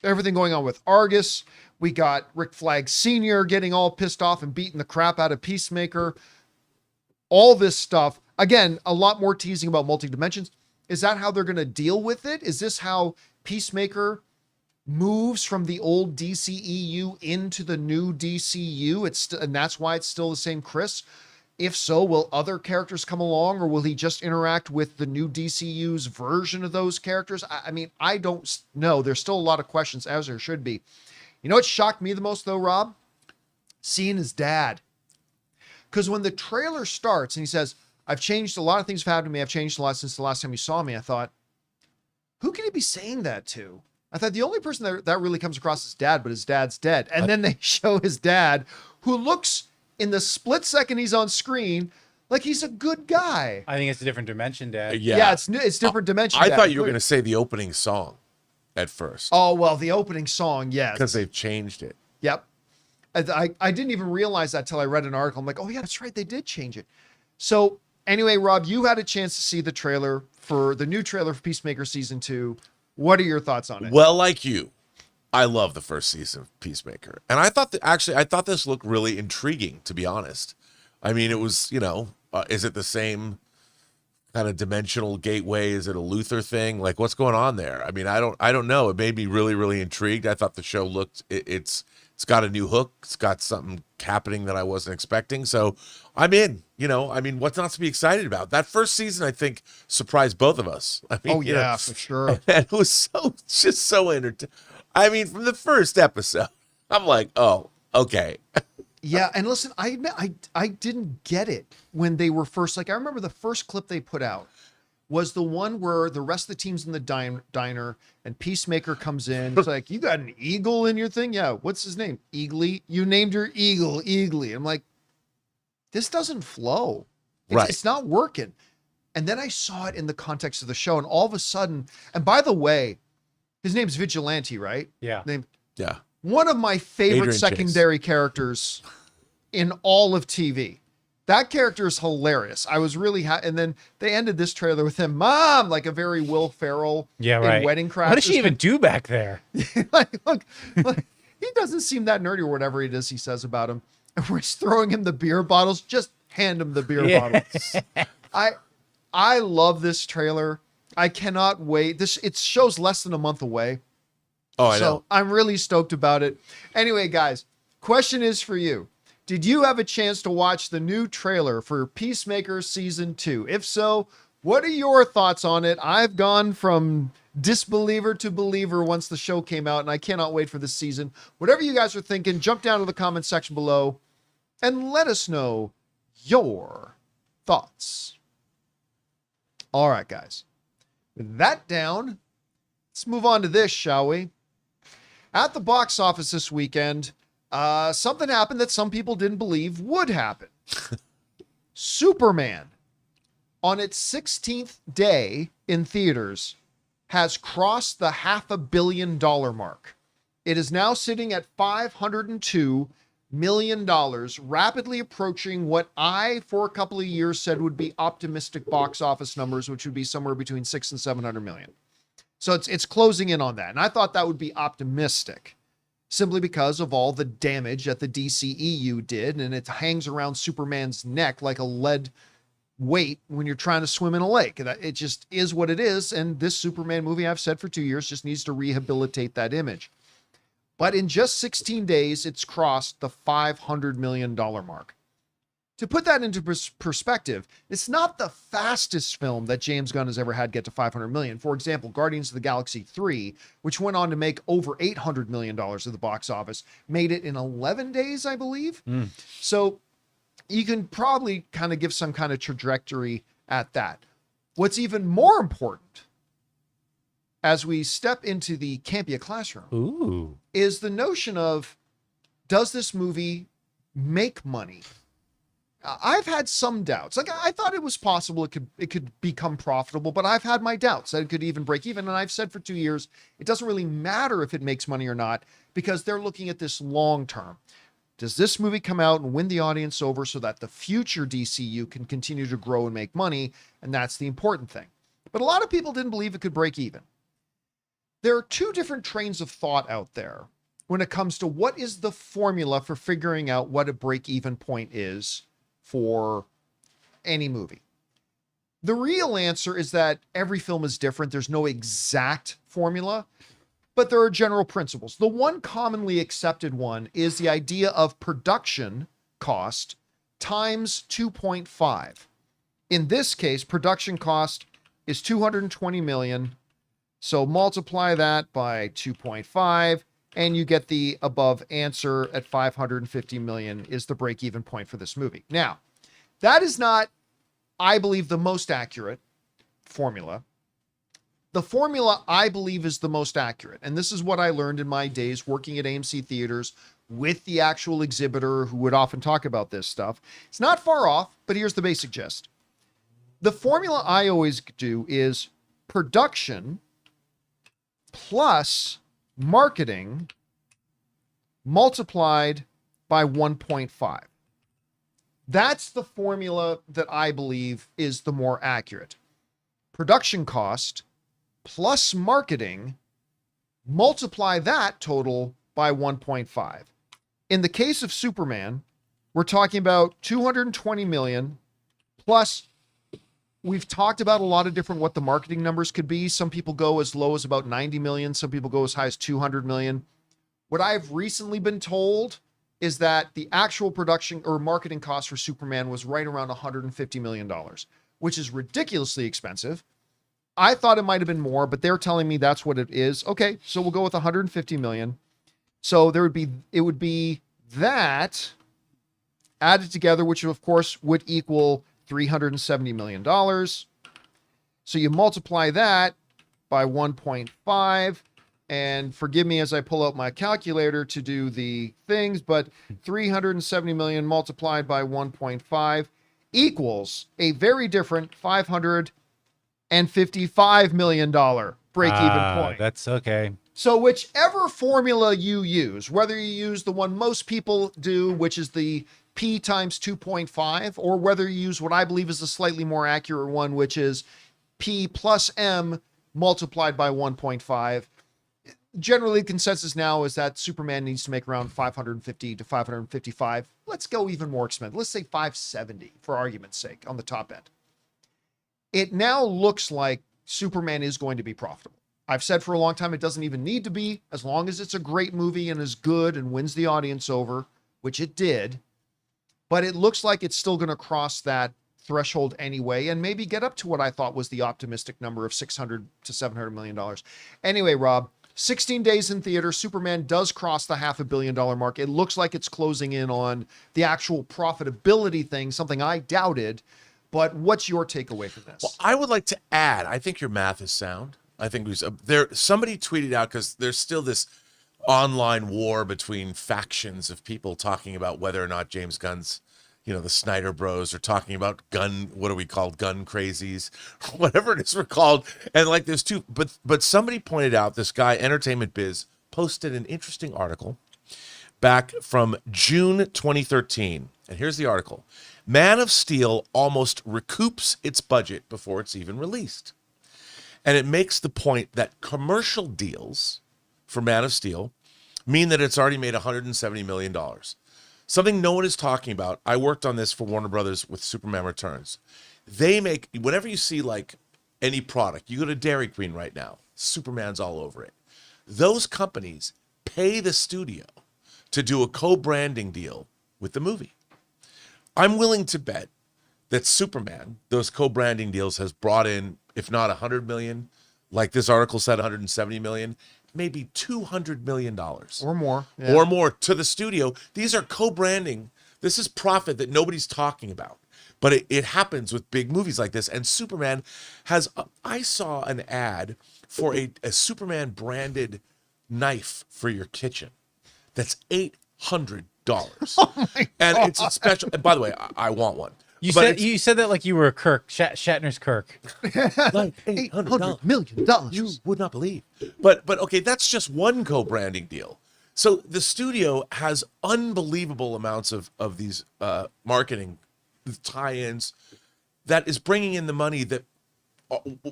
everything going on with Argus. We got Rick Flag Sr. getting all pissed off and beating the crap out of Peacemaker. All this stuff. Again, a lot more teasing about multi-dimensions. Is that how they're going to deal with it? Is this how Peacemaker moves from the old DCEU into the new DCU? And that's why it's still the same Chris. If so, will other characters come along, or will he just interact with the new DCU's version of those characters? I mean, I don't know. There's still a lot of questions, as there should be. You know what shocked me the most, though, Rob? Seeing his dad. Because when the trailer starts and he says, I've changed, a lot of things have happened to me. I've changed a lot since the last time you saw me. I thought, who can he be saying that to? I thought the only person that really comes across is dad, but his dad's dead. And then they show his dad, who looks, in the split second he's on screen, like he's a good guy. I think it's a different dimension, Dad. Yeah, it's different dimension. I thought you were going to say the opening song at first. Oh, well, the opening song, yes. Because they've changed it. Yep. I didn't even realize that till I read an article. I'm like, oh yeah, that's right. They did change it. So anyway, Rob, you had a chance to see the trailer for the new trailer for Peacemaker season 2. What are your thoughts on it? Well, like you, I love the first season of Peacemaker. And I thought I thought this looked really intriguing, to be honest. I mean, it was, is it the same kind of dimensional gateway? Is it a Luther thing? Like, what's going on there? I mean, I don't know. It made me really, really intrigued. I thought the show looked, it's got a new hook. It's got something happening that I wasn't expecting. So I'm in, I mean, what's not to be excited about? That first season, I think, surprised both of us. I mean, oh yeah, for sure. And it was just so entertaining. I mean, from the first episode, I'm like, oh, okay. Yeah, and listen, I admit, I didn't get it when they were first, like, I remember the first clip they put out was the one where the rest of the team's in the diner and Peacemaker comes in. It's like, you got an eagle in your thing? Yeah, what's his name? Eagly? You named your eagle Eagly. I'm like, this doesn't flow. It's not working. And then I saw it in the context of the show, and all of a sudden, and by the way, his name's Vigilante, right? Yeah. Yeah. One of my favorite Adrian secondary characters in all of TV. That character is hilarious. I was really and then they ended this trailer with him, Mom, like a very Will Ferrell in Wedding Crashers. What does she even do back there? look, he doesn't seem that nerdy or whatever it is he says about him. And we're throwing him the beer bottles. Just hand him the beer bottles. I love this trailer. I cannot wait. It shows less than a month away. Oh, I know. So I'm really stoked about it. Anyway, guys, question is for you. Did you have a chance to watch the new trailer for Peacemaker season 2? If so, what are your thoughts on it? I've gone from disbeliever to believer once the show came out, and I cannot wait for this season. Whatever you guys are thinking, jump down to the comment section below and let us know your thoughts. All right, guys. With that down, let's move on to this, shall we? At the box office this weekend, something happened that some people didn't believe would happen. Superman, on its 16th day in theaters, has crossed the $500 million mark. It is now sitting at $502 million, rapidly approaching what I, for a couple of years, said would be optimistic box office numbers, which would be somewhere between 600 and 700 million. So it's closing in on that. And I thought that would be optimistic simply because of all the damage that the DCEU did. And it hangs around Superman's neck like a lead weight when you're trying to swim in a lake. It just is what it is. And this Superman movie, I've said for 2 years, just needs to rehabilitate that image. But in just 16 days, it's crossed the $500 million mark. To put that into perspective, it's not the fastest film that James Gunn has ever had get to 500 million. For example, Guardians of the Galaxy 3, which went on to make over $800 million at the box office, made it in 11 days, I believe. So you can probably kind of give some kind of trajectory at that. What's even more important, as we step into the Campea classroom, is the notion of, does this movie make money? I've had some doubts. Like, I thought it was possible it could become profitable, but I've had my doubts that it could even break even. And I've said for 2 years, it doesn't really matter if it makes money or not, because they're looking at this long term. Does this movie come out and win the audience over so that the future DCU can continue to grow and make money? And that's the important thing. But a lot of people didn't believe it could break even. There are two different trains of thought out there when it comes to what is the formula for figuring out what a break-even point is for any movie. The real answer is that every film is different. There's no exact formula, but there are general principles. The one commonly accepted one is the idea of production cost times 2.5. In this case, production cost is 220 million. So multiply that by 2.5 and you get the above answer at 550 million is the break-even point for this movie. Now, that is not, I believe, the most accurate formula. The formula I believe is the most accurate, and this is what I learned in my days working at AMC theaters with the actual exhibitor who would often talk about this stuff. It's not far off, but here's the basic gist. The formula I always do is production plus marketing multiplied by 1.5. That's the formula that I believe is the more accurate. Production cost plus marketing, multiply that total by 1.5. In the case of Superman, we're talking about 220 million plus, we've talked about a lot of different what the marketing numbers could be. Some people go as low as about 90 million. Some people go as high as 200 million. What I've recently been told is that the actual production or marketing cost for Superman was right around $150 million, which is ridiculously expensive. I thought it might have been more, but they're telling me that's what it is. Okay, so we'll go with 150 million. So it would be that added together, which of course would equal $370 million. So you multiply that by 1.5, and forgive me as I pull out my calculator to do the things, but 370 million multiplied by 1.5 equals a very different $555 million break-even point. That's okay. So whichever formula you use, whether you use the one most people do, which is the P times 2.5, or whether you use what I believe is the slightly more accurate one, which is P plus M multiplied by 1.5, generally consensus now is that Superman needs to make around 550 to 555. Let's go even more expensive. Let's say 570 for argument's sake on the top end. It now looks like Superman is going to be profitable. I've said for a long time it doesn't even need to be, as long as it's a great movie and is good and wins the audience over, which it did. But it looks like it's still going to cross that threshold anyway and maybe get up to what I thought was the optimistic number of $600 to $700 million. Anyway, Rob, 16 days in theater, Superman does cross the $500 million mark. It looks like it's closing in on the actual profitability thing, something I doubted. But what's your takeaway from this? Well, I would like to add, I think your math is sound. I think somebody tweeted out, because there's still this online war between factions of people talking about whether or not James Gunn's, the Snyder Bros are talking about what are we called? Gun crazies, whatever it is we're called. And like there's two, but somebody pointed out, this guy, Entertainment Biz, posted an interesting article back from June 2013. And here's the article. Man of Steel almost recoups its budget before it's even released. And it makes the point that commercial deals for Man of Steel mean that it's already made $170 million. Something no one is talking about. I worked on this for Warner Brothers with Superman Returns. they make, whenever you see like any product, you go to Dairy Queen right now, Superman's all over it. Those companies pay the studio to do a co-branding deal with the movie. I'm willing to bet that Superman, those co-branding deals, has brought in, if not 100 million, like this article said, 170 million, maybe $200 million or more, or more to the studio. These are co-branding. This is profit that nobody's talking about, but it happens with big movies like this. And Superman has, I saw an ad for a Superman branded knife for your kitchen. That's $800. Oh my God. And it's a special, and by the way, I want one. You But said that like you were a Kirk, Shatner's Kirk. like $800 million. You would not believe. But okay, that's just one co-branding deal. So the studio has unbelievable amounts of these marketing tie-ins that is bringing in the money that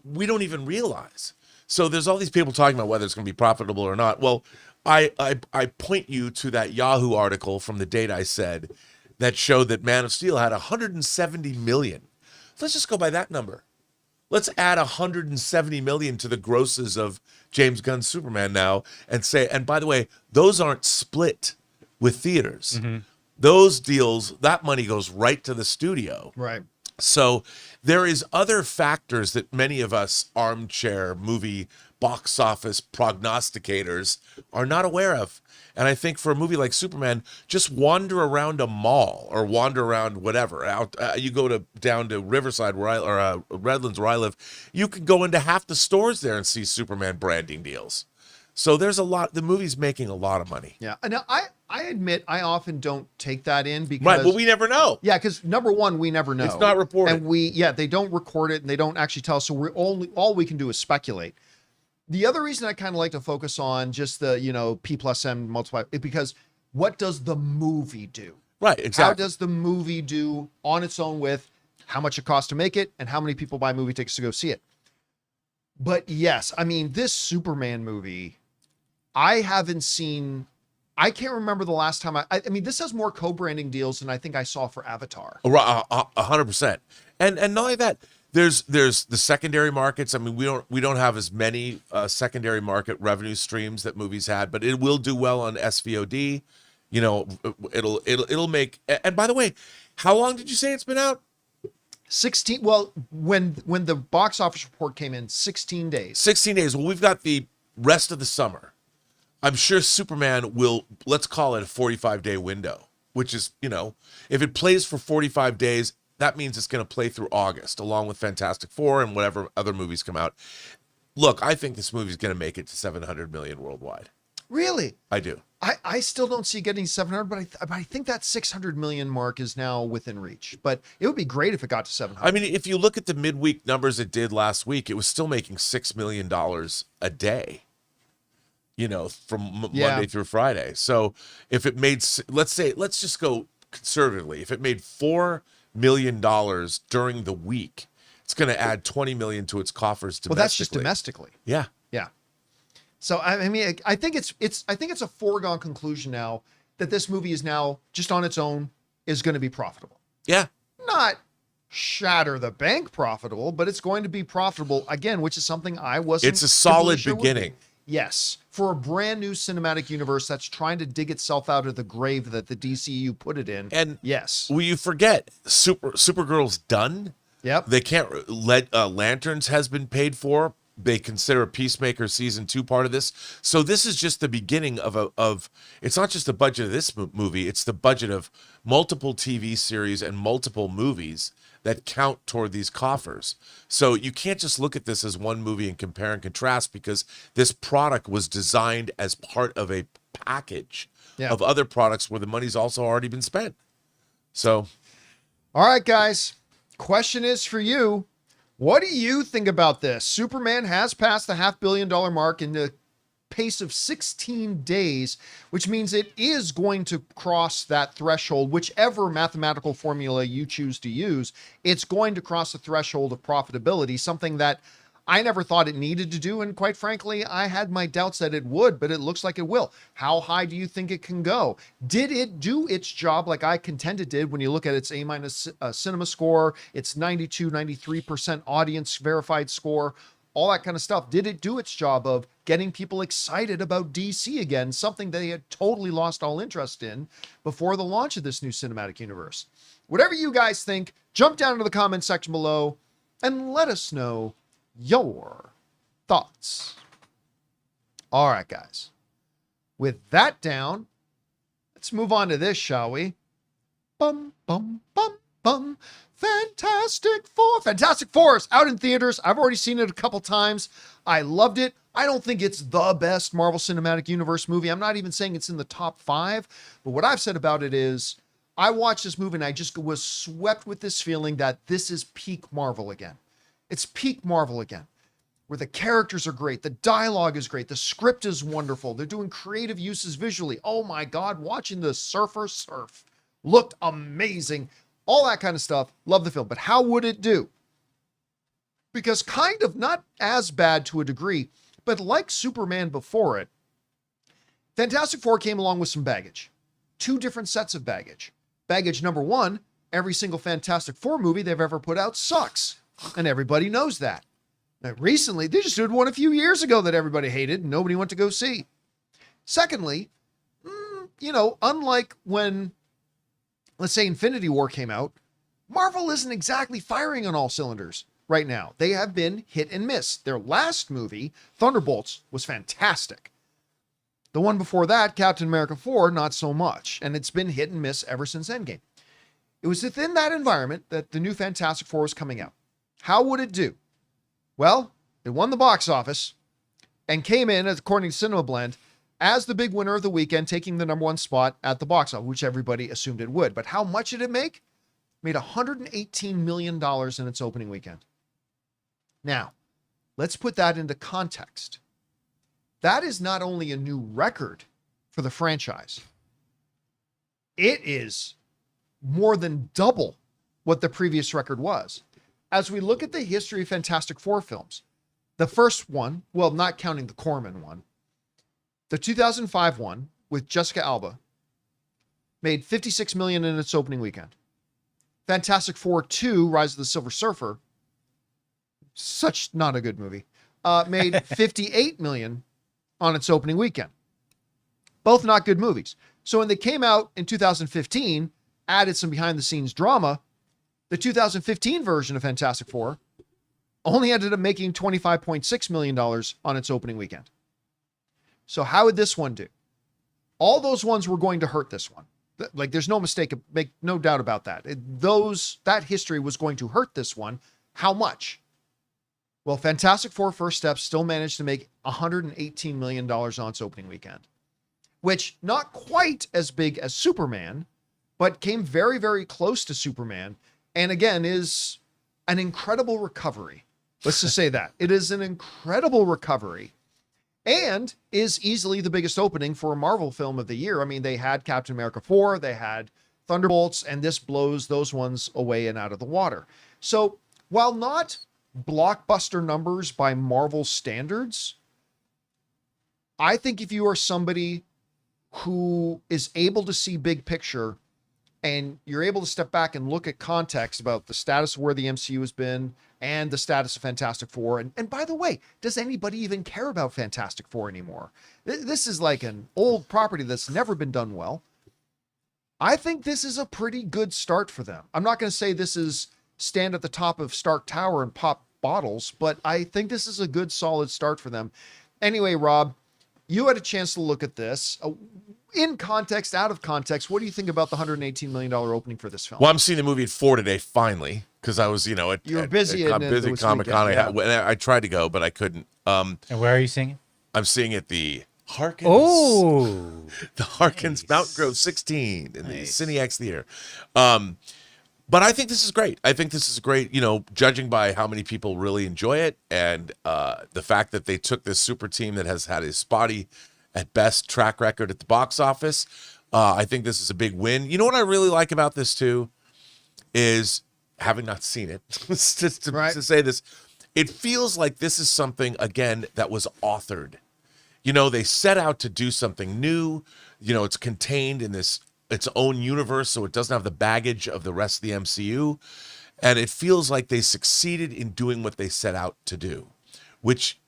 we don't even realize. So there's all these people talking about whether it's going to be profitable or not. Well, I point you to that Yahoo article from the date I said that showed that Man of Steel had 170 million. Let's just go by that number. Let's add 170 million to the grosses of James Gunn's Superman now and say, and by the way, those aren't split with theaters. Mm-hmm. Those deals, that money goes right to the studio. Right. So there is other factors that many of us armchair movie box office prognosticators are not aware of. And I think for a movie like Superman, just wander around a mall or wander around whatever. Out, you go down to Riverside or Redlands where I live, you could go into half the stores there and see Superman branding deals. So there's a lot. The movie's making a lot of money. Yeah. Now I admit I often don't take that in because Right, well, we never know. yeah, because number one, we never know. It's not reported. And they don't record it and they don't actually tell us. So all we can do is speculate. The other reason I kind of like to focus on just the, P plus M multiply is because what does the movie do? Right, exactly. How does the movie do on its own with how much it costs to make it and how many people buy movie tickets to go see it? But yes, I mean, this Superman movie, I can't remember the last time I mean, this has more co-branding deals than I think I saw for Avatar. 100%. And not only that, there's the secondary markets. I mean, we don't have as many secondary market revenue streams that movies had, but it will do well on SVOD. It'll make. And by the way, how long did you say it's been out? 16. Well, when the box office report came in, 16 days. 16 days. Well, we've got the rest of the summer. I'm sure Superman will, let's call it a 45-day window, which is, if it plays for 45 days, that means it's going to play through August, along with Fantastic Four and whatever other movies come out. Look, I think this movie is going to make it to 700 million worldwide. Really? I do. I still don't see getting 700, but I think that 600 million mark is now within reach. But it would be great if it got to 700. I mean, if you look at the midweek numbers it did last week, it was still making $6 million a day. From Monday through Friday. So if it made, let's just go conservatively. If it made $4 million during the week, it's going to add 20 million to its coffers domestically. Well, that's just domestically. Yeah. Yeah. So I mean, I think it's a foregone conclusion now that this movie is now just on its own is going to be profitable. Yeah. Not shatter the bank profitable, but it's going to be profitable again, which is something I wasn't. It's a solid sure beginning. Yes, for a brand new cinematic universe that's trying to dig itself out of the grave that the DCU put it in. And yes, well, you forget Supergirl's done. Yep. They can't let Lanterns has been paid for. They consider Peacemaker season 2 part of this. So this is just the beginning of it's not just the budget of this movie, it's the budget of multiple TV series and multiple movies that count toward these coffers. So you can't just look at this as one movie and compare and contrast, because this product was designed as part of a package of other products where the money's also already been spent. So, all right, guys, question is for you. What do you think about this? Superman has passed the $500 million mark in the pace of 16 days, which means it is going to cross that threshold. Whichever mathematical formula you choose to use, it's going to cross the threshold of profitability, something that I never thought it needed to do, and quite frankly, I had my doubts that it would, but it looks like it will. How high do you think it can go? Did it do its job like I contend it did when you look at its A- cinema score, its 92, 93% audience verified score, all that kind of stuff? Did it do its job of getting people excited about DC again, something they had totally lost all interest in before the launch of this new cinematic universe? Whatever you guys think, jump down into the comment section below and let us know your thoughts. All right, guys. With that down, let's move on to this, shall we? Bum, bum, bum, bum. Fantastic Four. Fantastic Four is out in theaters. I've already seen it a couple times. I loved it. I don't think it's the best Marvel Cinematic Universe movie. I'm not even saying it's in the top 5. But what I've said about it is I watched this movie and I just was swept with this feeling that this is peak Marvel again. It's peak Marvel again, where the characters are great. The dialogue is great. The script is wonderful. They're doing creative uses visually. Oh my God, watching the surfer surf looked amazing. All that kind of stuff. Love the film. But how would it do? Because kind of not as bad to a degree, but like Superman before it, Fantastic Four came along with some baggage. 2 different sets of baggage. Baggage number 1, every single Fantastic Four movie they've ever put out sucks. And everybody knows that. Now, recently, they just did one a few years ago that everybody hated and nobody went to go see. Secondly, unlike when, let's say, Infinity War came out, Marvel isn't exactly firing on all cylinders right now. They have been hit and miss. Their last movie, Thunderbolts, was fantastic. The one before that, Captain America 4, not so much. And it's been hit and miss ever since Endgame. It was within that environment that the new Fantastic Four was coming out. How would it do? Well, it won the box office and came in, according to Cinema Blend, as the big winner of the weekend, taking the number 1 spot at the box office, which everybody assumed it would. But how much did it make? It made $118 million in its opening weekend. Now, let's put that into context. That is not only a new record for the franchise, it is more than double what the previous record was. As we look at the history of Fantastic Four films, the first one, well, not counting the Corman one, the 2005 one with Jessica Alba made $56 million in its opening weekend. Fantastic Four 2, Rise of the Silver Surfer, such not a good movie, made $58 million on its opening weekend. Both not good movies. So when they came out in 2015, added some behind the scenes drama, the 2015 version of Fantastic Four only ended up making $25.6 million on its opening weekend. So how would this one do? All those ones were going to hurt this one. Like, there's no mistake, make no doubt about that. That history was going to hurt this one. How much? Well, Fantastic Four First Steps still managed to make $118 million on its opening weekend, which not quite as big as Superman, but came very, very close to Superman. And again, is an incredible recovery. Let's just say that. It is an incredible recovery and is easily the biggest opening for a Marvel film of the year. I mean, they had Captain America 4, they had Thunderbolts, and this blows those ones away and out of the water. So while not blockbuster numbers by Marvel standards, I think if you are somebody who is able to see big picture and you're able to step back and look at context about the status of where the MCU has been and the status of Fantastic Four. And by the way, does anybody even care about Fantastic Four anymore? This is like an old property that's never been done well. I think this is a pretty good start for them. I'm not going to say this is stand at the top of Stark Tower and pop bottles, but I think this is a good, solid start for them. Anyway, Rob, you had a chance to look at this. In context, out of context, what do you think about the $118 million opening for this film? Well, I'm seeing the movie at 4 today, finally, because I was, you were busy at Comic-Con. Yeah. I tried to go, but I couldn't. And where are you seeing it? I'm seeing it the Harkins. Oh, the Harkins nice. Mountain Grove 16 in Nice. the CineX Theater. But I think this is great. I think this is great, judging by how many people really enjoy it and the fact that they took this super team that has had a spotty, at best, track record at the box office. I think this is a big win. You know what I really like about this, too, is having not seen it, to say this, it feels like this is something, again, that was authored. You know, they set out to do something new. You know, it's contained in its own universe, so it doesn't have the baggage of the rest of the MCU. And it feels like they succeeded in doing what they set out to do, which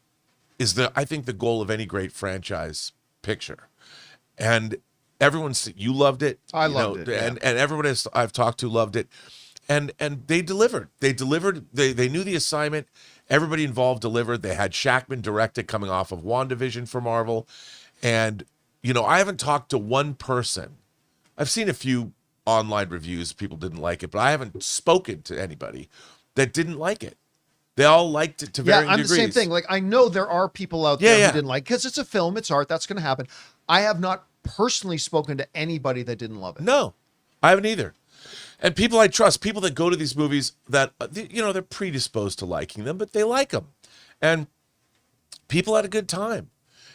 is I think the goal of any great franchise picture. And you loved it. I loved it. Yeah. And everyone I've talked to loved it. And they delivered. They knew the assignment. Everybody involved delivered. They had Shackman direct it coming off of WandaVision for Marvel. And, you know, I haven't talked to one person. I've seen a few online reviews. People didn't like it, but I haven't spoken to anybody that didn't like it. They all liked it to varying degrees. I'm the same thing. Like, I know there are people out there who didn't like, because it's a film, it's art, that's going to happen. I have not personally spoken to anybody that didn't love it. No, I haven't either. And people I trust, people that go to these movies that, you know, they're predisposed to liking them, but they like them. And people had a good time.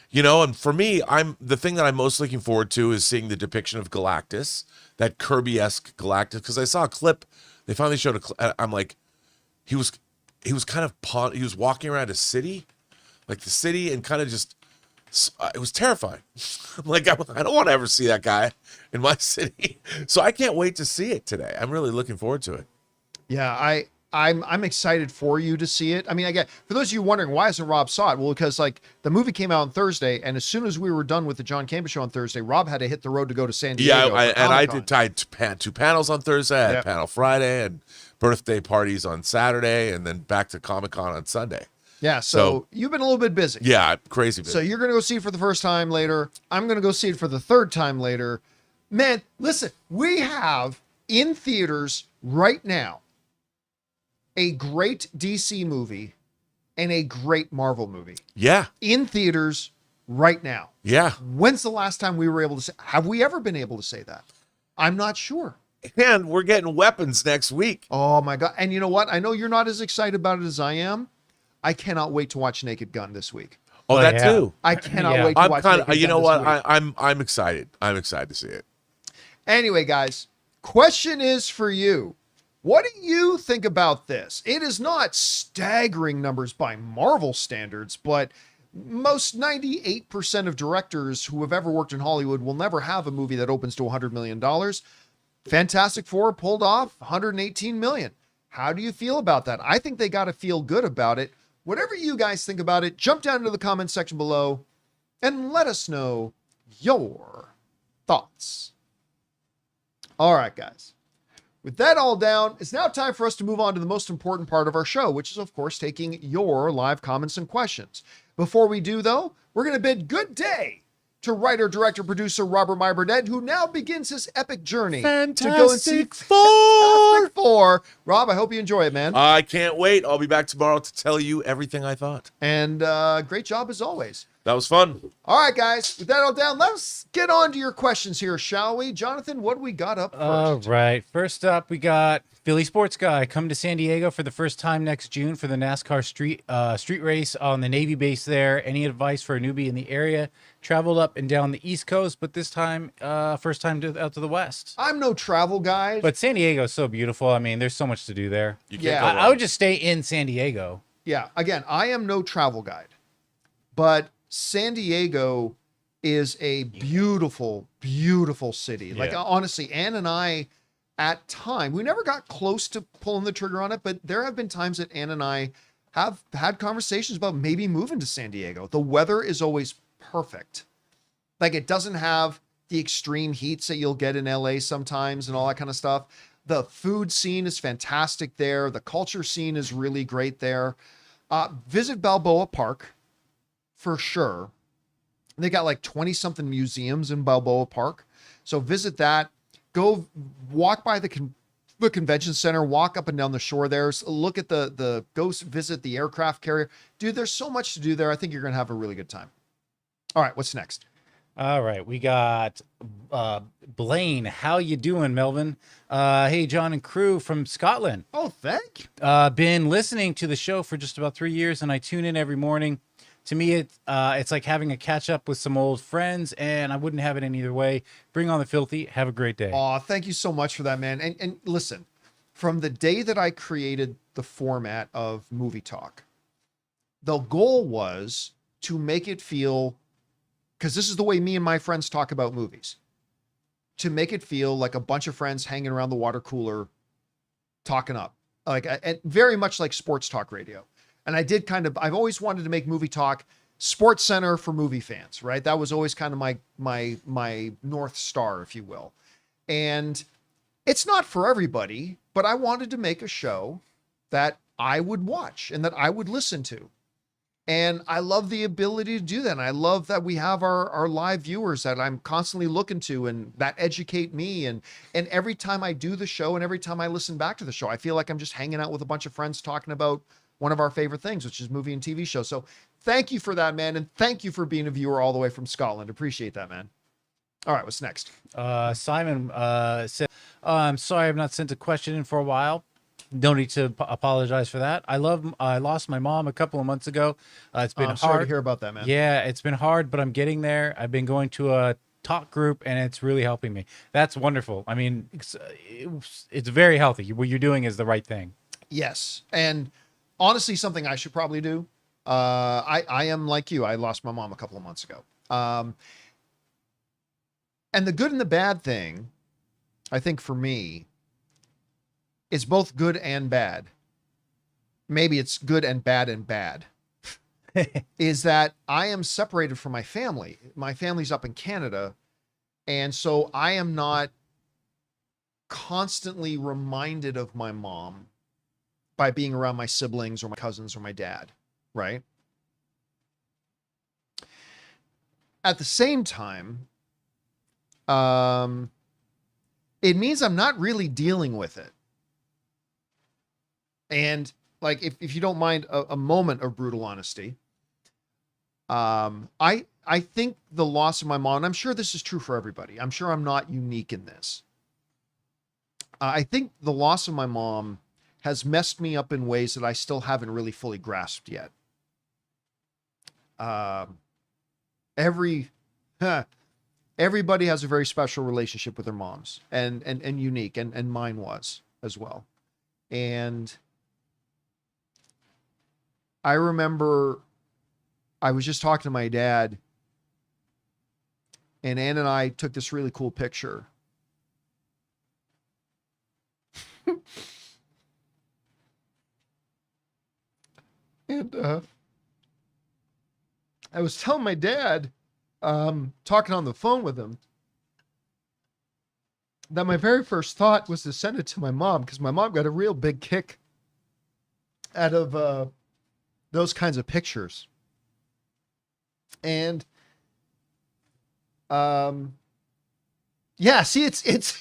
You know, and for me, the thing that I'm most looking forward to is seeing the depiction of Galactus, that Kirby-esque Galactus, because I saw a clip. They finally showed a clip. I'm like, he was kind of he was walking around a city, like the city, and kind of just, it was terrifying. I'm like, I don't want to ever see that guy in my city. So I can't wait to see it today. I'm really looking forward to it. Yeah, I'm excited for you to see it. I mean, again, for those of you wondering, why hasn't Rob saw it? Well, because like the movie came out on Thursday, and as soon as we were done with the John Campea Show on Thursday, Rob had to hit the road to go to San Diego. Yeah, and I did two panels on Thursday. I had a panel Friday and birthday parties on Saturday, and then back to Comic-Con on Sunday. Yeah, so you've been a little bit busy. Yeah, crazy busy. So you're going to go see it for the first time later. I'm going to go see it for the third time later. Man, listen, we have in theaters right now a great DC movie and a great Marvel movie. Yeah. In theaters right now. Yeah. When's the last time we were able to say, have we ever been able to say that? I'm not sure. And we're getting weapons next week. Oh my God. And you know what? I know you're not as excited about it as I am. I cannot wait to watch Naked Gun this week. Oh, that too. I cannot wait to watch Naked Gun. You know what? Week. I'm excited. I'm excited to see it. Anyway, guys, question is for you. What do you think about this? It is not staggering numbers by Marvel standards, but most 98% of directors who have ever worked in Hollywood will never have a movie that opens to $100 million. Fantastic Four pulled off $118 million. How do you feel about that? I think they got to feel good about it. Whatever you guys think about it, jump down into the comment section below and let us know your thoughts. All right, guys. With that all down, it's now time for us to move on to the most important part of our show, which is, of course, taking your live comments and questions. Before we do, though, we're going to bid good day to writer, director, producer Robert Meyer Burnett, who now begins his epic journey to go and see Fantastic Four. Rob, I hope you enjoy it, man. I can't wait. I'll be back tomorrow to tell you everything I thought. And great job as always. That was fun. All right, guys. With that all down, let's get on to your questions here, shall we? Jonathan, what do we got up first? All right. First up, we got Philly Sports Guy come to San Diego for the first time next June for the NASCAR street race on the Navy base there. Any advice for a newbie in the area? Traveled up and down the East Coast, but this time, first time out to the West. I'm no travel guy. But San Diego is so beautiful. I mean, there's so much to do there. You can't go wrong. I would just stay in San Diego. Yeah. Again, I am no travel guide, but San Diego is a beautiful, beautiful city. Yeah. Like, honestly, Ann and I, at time, we never got close to pulling the trigger on it, but there have been times that Ann and I have had conversations about maybe moving to San Diego. The weather is always perfect. Like, it doesn't have the extreme heats that you'll get in LA sometimes and all that kind of stuff. The food scene is fantastic there. The culture scene is really great there. Visit Balboa Park for sure. They got like 20 something museums in Balboa Park. So visit that. Go walk by the convention center, walk up and down the shore there. Look at go visit the aircraft carrier. Dude, there's so much to do there. I think you're going to have a really good time. All right, what's next? All right, we got Blaine. How you doing, Melvin? Hey, John and crew from Scotland. Oh, thank you. Been listening to the show for just about 3 years, and I tune in every morning. To me, it's like having a catch up with some old friends, and I wouldn't have it any other way. Bring on the filthy. Have a great day. Aw, thank you so much for that, man. And listen, from the day that I created the format of Movie Talk, the goal was to make it feel, because this is the way me and my friends talk about movies, to make it feel like a bunch of friends hanging around the water cooler talking up, like, and very much like sports talk radio. And I've always wanted to make movie talk Sports Center for movie fans, right? That was always kind of my North Star, if you will. And it's not for everybody, but I wanted to make a show that I would watch and that I would listen to. And I love the ability to do that. And I love that we have our live viewers that I'm constantly looking to and that educate me. And every time I do the show and every time I listen back to the show, I feel like I'm just hanging out with a bunch of friends talking about one of our favorite things, which is movie and TV shows. So thank you for that, man. And thank you for being a viewer all the way from Scotland. Appreciate that, man. All right, what's next? Simon said, I'm sorry I've not sent a question in for a while. No need to apologize for that. I lost my mom a couple of months ago. It's been I'm hard. sorry to hear about that, man. Yeah, it's been hard, but I'm getting there. I've been going to a talk group, and it's really helping me. That's wonderful. I mean, it's very healthy. What you're doing is the right thing. Yes. And honestly, something I should probably do. I am like you. I lost my mom a couple of months ago. And the good and the bad thing, I think for me, is both good and bad. Maybe it's good and bad. Is that I am separated from my family. My family's up in Canada. And so I am not constantly reminded of my mom by being around my siblings or my cousins or my dad, right? At the same time, it means I'm not really dealing with it. And like, if you don't mind a moment of brutal honesty, I think the loss of my mom, and I'm sure this is true for everybody. I'm sure I'm not unique in this. I think the loss of my mom has messed me up in ways that I still haven't really fully grasped yet. Everybody has a very special relationship with their moms and unique, and mine was as well. And I remember I was just talking to my dad, and Ann and I took this really cool picture. And I was telling my dad, talking on the phone with him, that my very first thought was to send it to my mom, because my mom got a real big kick out of those kinds of pictures. And yeah, see, it's it's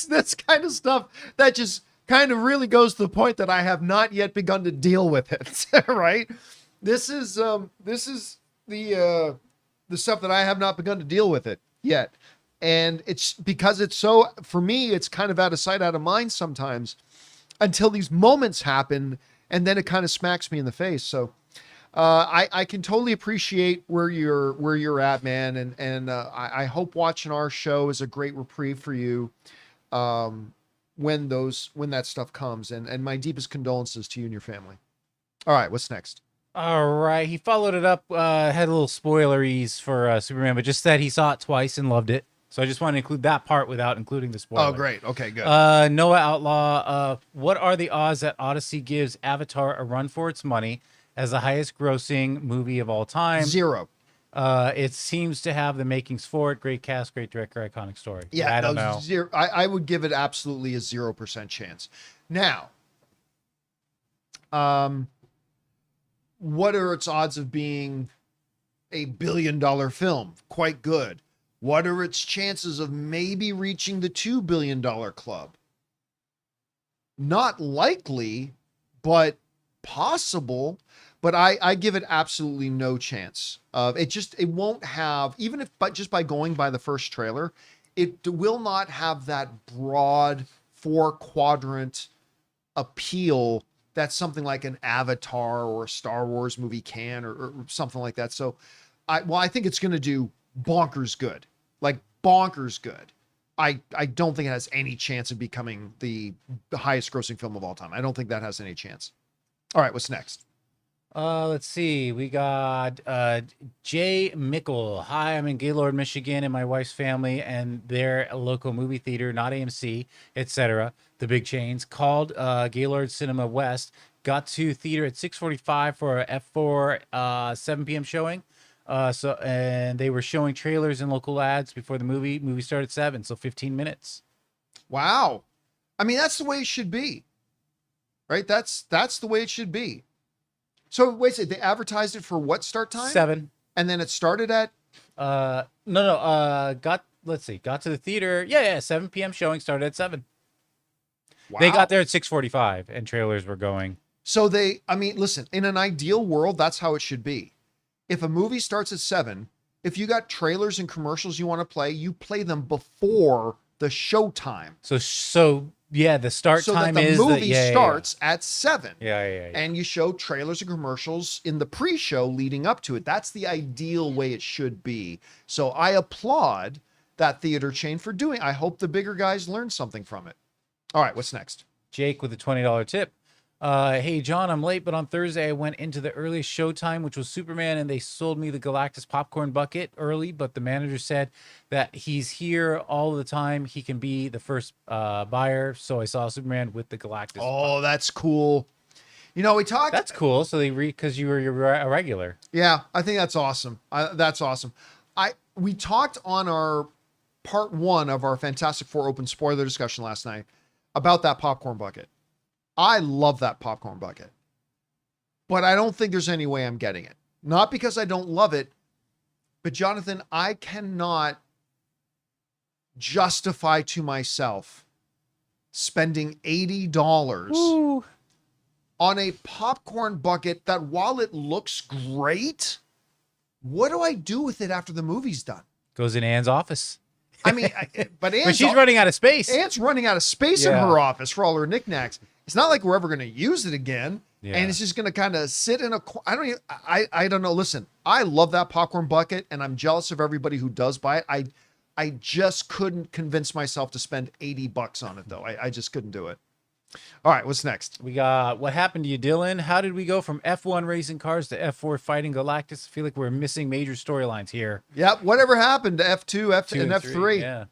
this kind of stuff that just kind of really goes to the point that I have not yet begun to deal with it. Right? This is the stuff that I have not begun to deal with it yet. And it's because it's so, for me, it's kind of out of sight, out of mind sometimes, until these moments happen, and then it kind of smacks me in the face. So I can totally appreciate where you're at, man. And I hope watching our show is a great reprieve for you when that stuff comes. And my deepest condolences to you and your family. All right, what's next? All right. He followed it up, had a little spoileries for Superman, but just said he saw it twice and loved it. So I just want to include that part without including the spoiler. Oh, great. Okay, good. Noah Outlaw, what are the odds that Odyssey gives Avatar a run for its money as the highest grossing movie of all time? 0. It seems to have the makings for it. Great cast, great director, iconic story. Yeah, I don't know. 0. I would give it absolutely a 0% chance. Now, what are its odds of being a $1 billion film? Quite good. What are its chances of maybe reaching the $2 billion club? Not likely, but possible. But I give it absolutely no chance. It won't have, even if, but just by going by the first trailer, it will not have that broad 4-quadrant appeal that something like an Avatar or a Star Wars movie can, or something like that. So I think it's going to do bonkers good, like bonkers good. I don't think it has any chance of becoming the highest grossing film of all time. I don't think that has any chance. All right, what's next? Let's see. We got Jay Mickle. Hi, I'm in Gaylord, Michigan, and my wife's family and their local movie theater, not AMC, etc. The big chains called Gaylord Cinema West. Got to theater at 6:45 for a F4 7 p.m. showing. And they were showing trailers and local ads before the movie. Movie started at 7, so 15 minutes. Wow. I mean, that's the way it should be, right? That's the way it should be. So wait a second, they advertised it for what start time? 7. And then it started at Let's see. Got to the theater. Yeah, 7 p.m. showing, started at 7. wow. They got there at 6:45 and trailers were going. So listen, in an ideal world, that's how it should be. If a movie starts at 7, if you got trailers and commercials you want to play, you play them before the show time. So yeah, the start So time that the is movie starts at 7. Yeah. And you show trailers and commercials in the pre-show leading up to it. That's the ideal way it should be. So I applaud that theater chain for doing. I hope the bigger guys learn something from it. All right, what's next? Jake with a $20 tip. Hey John, I'm late, but on Thursday I went into the earliest showtime, which was Superman, and they sold me the Galactus popcorn bucket early, but the manager said that he's here all the time. He can be the first buyer. So I saw Superman with the Galactus. Oh, that's cool. You know, we talked. That's cool. So because you're a regular. Yeah, I think that's awesome. That's awesome. We talked on our part 1 of our Fantastic Four open spoiler discussion last night about that popcorn bucket. I love that popcorn bucket, but I don't think there's any way I'm getting it. Not because I don't love it, but Jonathan, I cannot justify to myself spending $80 Ooh. on a popcorn bucket that, while it looks great, what do I do with it after the movie's done? Goes in Anne's office. I mean, but she's running out of space. Anne's running out of space in her office for all her knickknacks. It's not like we're ever going to use it again. Yeah. And it's just going to kind of sit in a, I don't know. Listen, I love that popcorn bucket and I'm jealous of everybody who does buy it. I just couldn't convince myself to spend $80 on it though. I just couldn't do it. All right. What's next? We got What Happened to You, Dylan? How did we go from F1 racing cars to F4 fighting Galactus? I feel like we're missing major storylines here. Yep. Whatever happened to F2, F2 and F3? Yeah.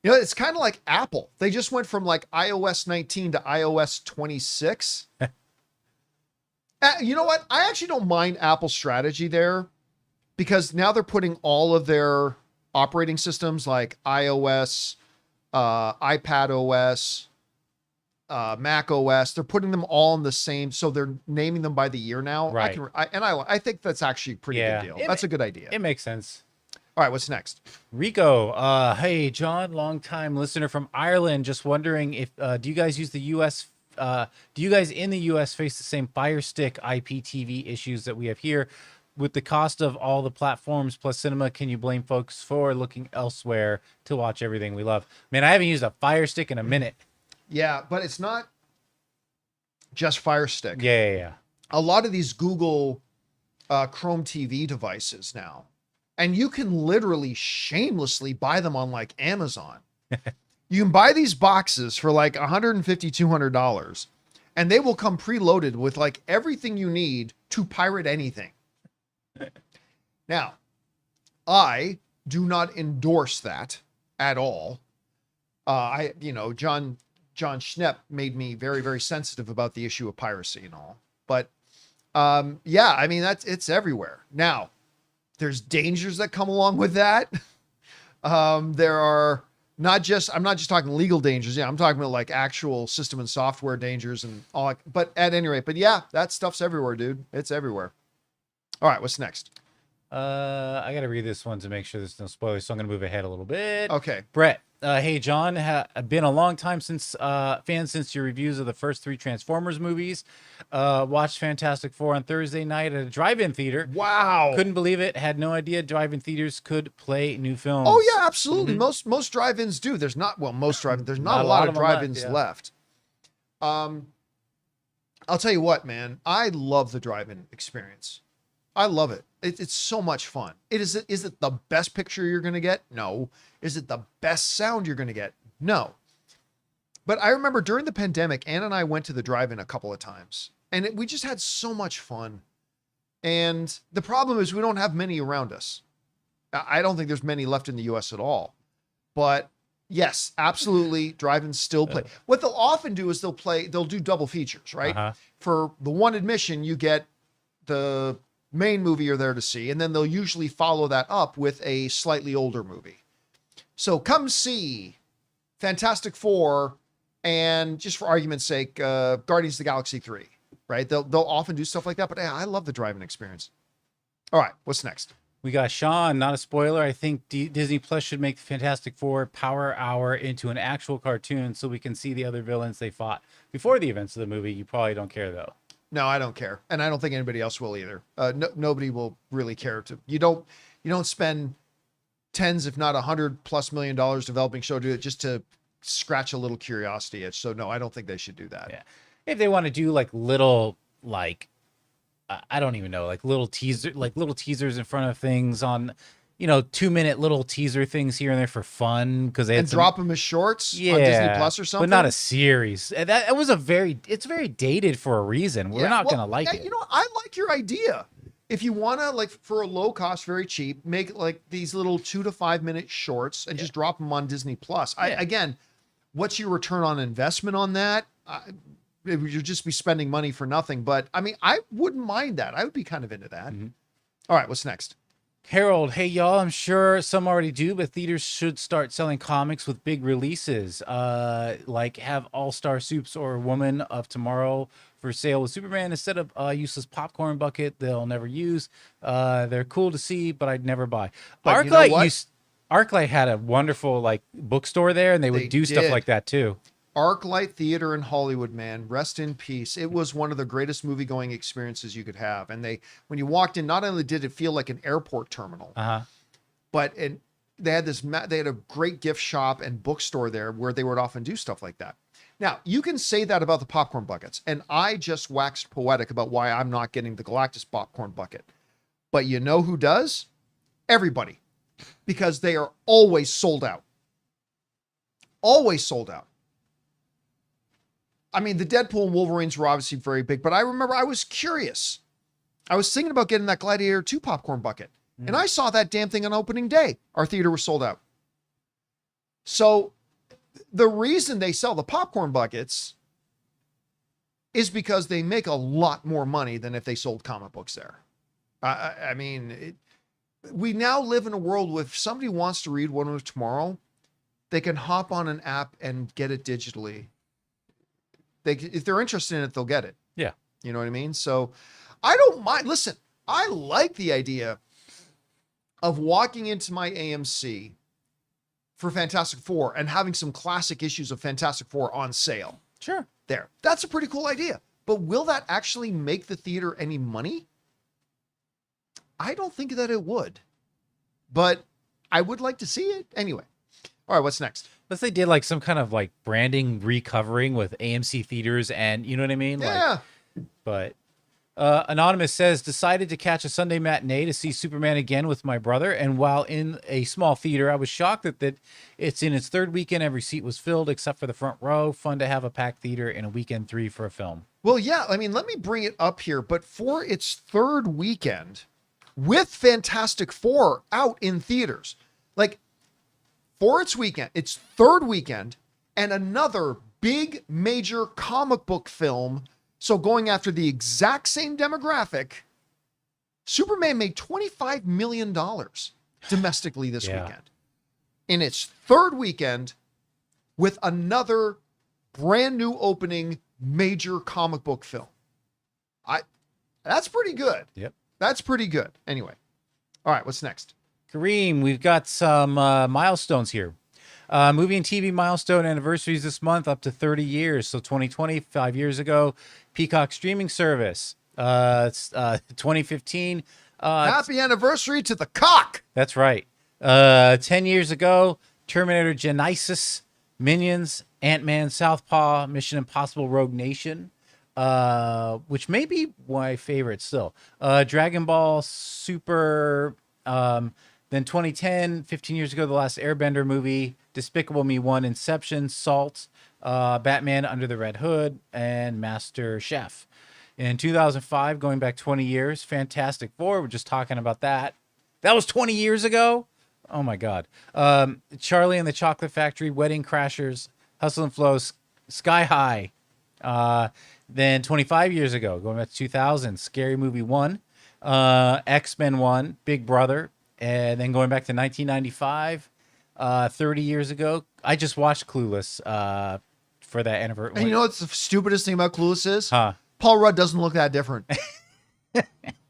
You know, it's kind of like Apple. They just went from like iOS 19 to iOS 26. You know what? I actually don't mind Apple's strategy there because now they're putting all of their operating systems like iOS, iPad OS, Mac OS. They're putting them all in the same. So they're naming them by the year now. Right. I think that's actually a pretty good deal. That's a good idea. It makes sense. All right, what's next? Rico, hey John, long-time listener from Ireland. Just wondering if do you guys use the U.S. Do you guys in the U.S. face the same Fire Stick IPTV issues that we have here? With the cost of all the platforms plus cinema, can you blame folks for looking elsewhere to watch everything we love? Man, I haven't used a Fire Stick in a minute. Yeah, but it's not just Fire Stick. Yeah. A lot of these Google Chrome TV devices now. And you can literally shamelessly buy them on like Amazon. You can buy these boxes for like $150, $200, and they will come preloaded with like everything you need to pirate anything. Now, I do not endorse that at all. John Schnepp made me very, very sensitive about the issue of piracy and all. But yeah, I mean, it's everywhere. Now, there's dangers that come along with that. There are I'm not just talking legal dangers. Yeah, I'm talking about like actual system and software dangers and all. But at any rate, yeah, that stuff's everywhere, dude. It's everywhere. All right, what's next? I got to read this one to make sure there's no spoilers, so I'm going to move ahead a little bit. Okay. Brett, hey, John, been a long time fan since your reviews of the first 3 Transformers movies. Watched Fantastic Four on Thursday night at a drive-in theater. Wow. Couldn't believe it. Had no idea drive-in theaters could play new films. Oh, yeah, absolutely. Most drive-ins do. There's not a lot of drive-ins left. I'll tell you what, man. I love the drive-in experience. I love it. It's so much fun. Is it the best picture you're going to get? No. Is it the best sound you're going to get? No. But I remember during the pandemic, Ann and I went to the drive-in a couple of times, and we just had so much fun. And the problem is we don't have many around us. I don't think there's many left in the US at all. But yes, absolutely, drive-ins still play. What they'll often do is they'll do double features, right? Uh-huh. For the one admission, you get the main movie you're there to see, and then they'll usually follow that up with a slightly older movie. So come see Fantastic Four, and just for argument's sake, Guardians of the Galaxy 3, right? They'll often do stuff like that, but I love the drive-in experience. All right, what's next? We got Sean, not a spoiler. I think Disney Plus should make the Fantastic Four Power Hour into an actual cartoon so we can see the other villains they fought before the events of the movie. You probably don't care, though. No, I don't care. And I don't think anybody else will either. Nobody will really care. You don't spend tens, if not $100+ million developing show just to scratch a little curiosity itch. So no, I don't think they should do that. Yeah. If they want to do like little, like, I don't even know, like little teasers in front of things on, 2-minute little teaser things here and there for fun, because they had drop them as shorts on Disney Plus or something, but not a series. That was it's very dated for a reason. We're not gonna like it. I like your idea. If you want to, like, for a low cost, very cheap, make like these little 2 to 5 minute shorts and just drop them on Disney Plus. Again, what's your return on investment on that? You'll just be spending money for nothing. But I mean, I wouldn't mind that. I would be kind of into that. Mm-hmm. All right, what's next? Harold, hey y'all, I'm sure some already do, but theaters should start selling comics with big releases. Like have All-Star Soups or Woman of Tomorrow for sale with Superman instead of a useless popcorn bucket they'll never use. They're cool to see, but I'd never buy. But you know what? ArcLight had a wonderful like bookstore there, and they would do stuff like that too. ArcLight Theater in Hollywood, man, rest in peace. It was one of the greatest movie-going experiences you could have. And when you walked in, not only did it feel like an airport terminal, but they had a great gift shop and bookstore there where they would often do stuff like that. Now, you can say that about the popcorn buckets, and I just waxed poetic about why I'm not getting the Galactus popcorn bucket. But you know who does? Everybody. Because they are always sold out. Always sold out. I mean, the Deadpool and Wolverines were obviously very big, but I remember I was curious. I was thinking about getting that Gladiator 2 popcorn bucket, and I saw that damn thing on opening day. Our theater was sold out. So the reason they sell the popcorn buckets is because they make a lot more money than if they sold comic books there. I mean, we now live in a world where if somebody wants to read One of Tomorrow, they can hop on an app and get it digitally. If they're interested in it, they'll get it. Yeah. You know what I mean? So I don't mind. Listen, I like the idea of walking into my AMC for Fantastic Four and having some classic issues of Fantastic Four on sale. Sure. There. That's a pretty cool idea. But will that actually make the theater any money? I don't think that it would. But I would like to see it. Anyway. All right, what's next? Unless they did like some kind of like branding recovering with AMC theaters, and you know what I mean? Yeah. But Anonymous says, decided to catch a Sunday matinee to see Superman again with my brother. And while in a small theater, I was shocked that it's in its third weekend. Every seat was filled except for the front row. Fun to have a packed theater in a weekend 3 for a film. Well, yeah. I mean, let me bring it up here. But for its third weekend with Fantastic Four out in theaters, like, for its third weekend, and another big major comic book film, so going after the exact same demographic, Superman made $25 million domestically this weekend. In its third weekend with another brand new opening major comic book film. That's pretty good. Yep. That's pretty good. Anyway. All right, what's next? Kareem, we've got some milestones here. Movie and TV milestone anniversaries this month, up to 30 years. So 2020, 5 years ago, Peacock streaming service. It's 2015. Happy anniversary to the cock. That's right. 10 years ago, Terminator Genisys, Minions, Ant-Man, Southpaw, Mission Impossible Rogue Nation, which may be my favorite still. Dragon Ball Super... Then 2010, 15 years ago, The Last Airbender movie, Despicable Me 1, Inception, Salt, Batman Under the Red Hood, and Master Chef. In 2005, going back 20 years, Fantastic Four. We're just talking about that. That was 20 years ago. Oh my God. Charlie and the Chocolate Factory, Wedding Crashers, Hustle and Flow, Sky High. Then 25 years ago, going back to 2000, Scary Movie 1, X-Men 1, Big Brother. And then going back to 1995, 30 years ago, I just watched Clueless for that anniversary. And you know what's the stupidest thing about Clueless is? Huh. Paul Rudd doesn't look that different.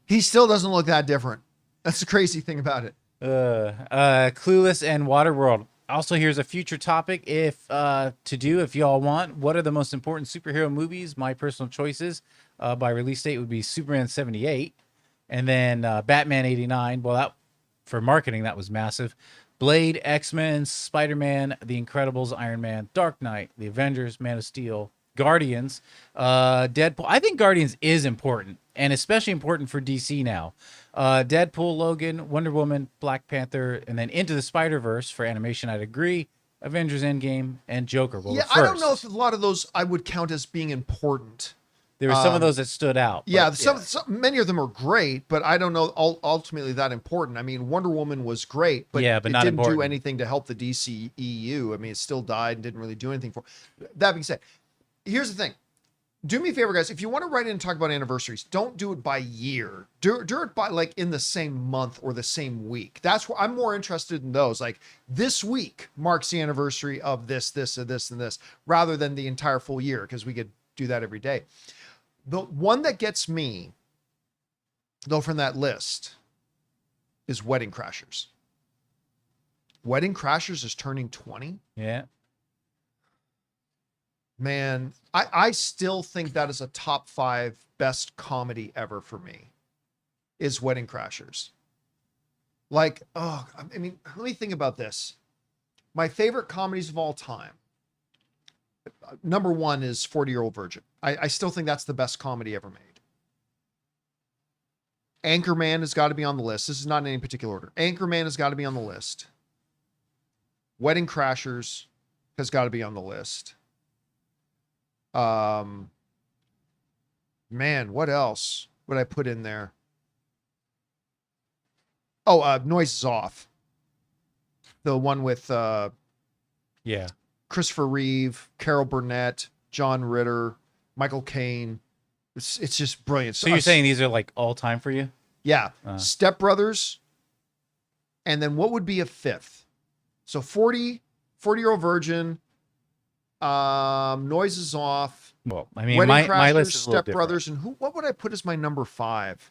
He still doesn't look that different. That's the crazy thing about it. Clueless and Waterworld. Also, here's a future topic if y'all want. What are the most important superhero movies? My personal choices by release date would be Superman 78, and then Batman 89. Well, that for marketing that was massive. Blade, X-Men, Spider-Man, The Incredibles, Iron Man, Dark Knight, The Avengers, Man of Steel, Guardians, Deadpool. I think Guardians is important, and especially important for DC now. Deadpool, Logan, Wonder Woman, Black Panther, and then Into the Spider-Verse for animation. I'd agree. Avengers Endgame and Joker. Well, Yeah, I don't know if a lot of those I would count as being important. There were some of those that stood out. Yeah, but, many of them are great, but I don't know ultimately that important. I mean, Wonder Woman was great, but Yeah, but it not didn't important. do anything to help the DCEU. I mean, it still died and didn't really do anything for it. That being said, here's the thing. Do me a favor, guys. If you want to write in and talk about anniversaries, don't do it by year. Do it by like in the same month or the same week. That's where I'm more interested in those. Like this week marks the anniversary of this, and this, rather than the entire full year, because we could do that every day. The one that gets me, though, from that list is Wedding Crashers. Wedding Crashers is turning 20. yeah. Man, I still think that is a top 5 best comedy ever for me, is Wedding Crashers. Like, oh, I mean, let me think about this. My favorite comedies of all time. Number 1 is 40-Year-Old Virgin. I still think that's the best comedy ever made. Anchorman has got to be on the list. This is not in any particular order. Anchorman has got to be on the list. Wedding Crashers has got to be on the list. Man, what else would I put in there? Oh, Noise is Off. The one with Yeah. Christopher Reeve, Carol Burnett, John Ritter, Michael Caine. It's just brilliant. So you're saying these are like all time for you? Yeah. Step Brothers. And then what would be a fifth? So 40-Year-Old Virgin, Noise is Off. Well, I mean, Wedding my Crashers, list is a little Step different. Brothers, and what would I put as my number 5?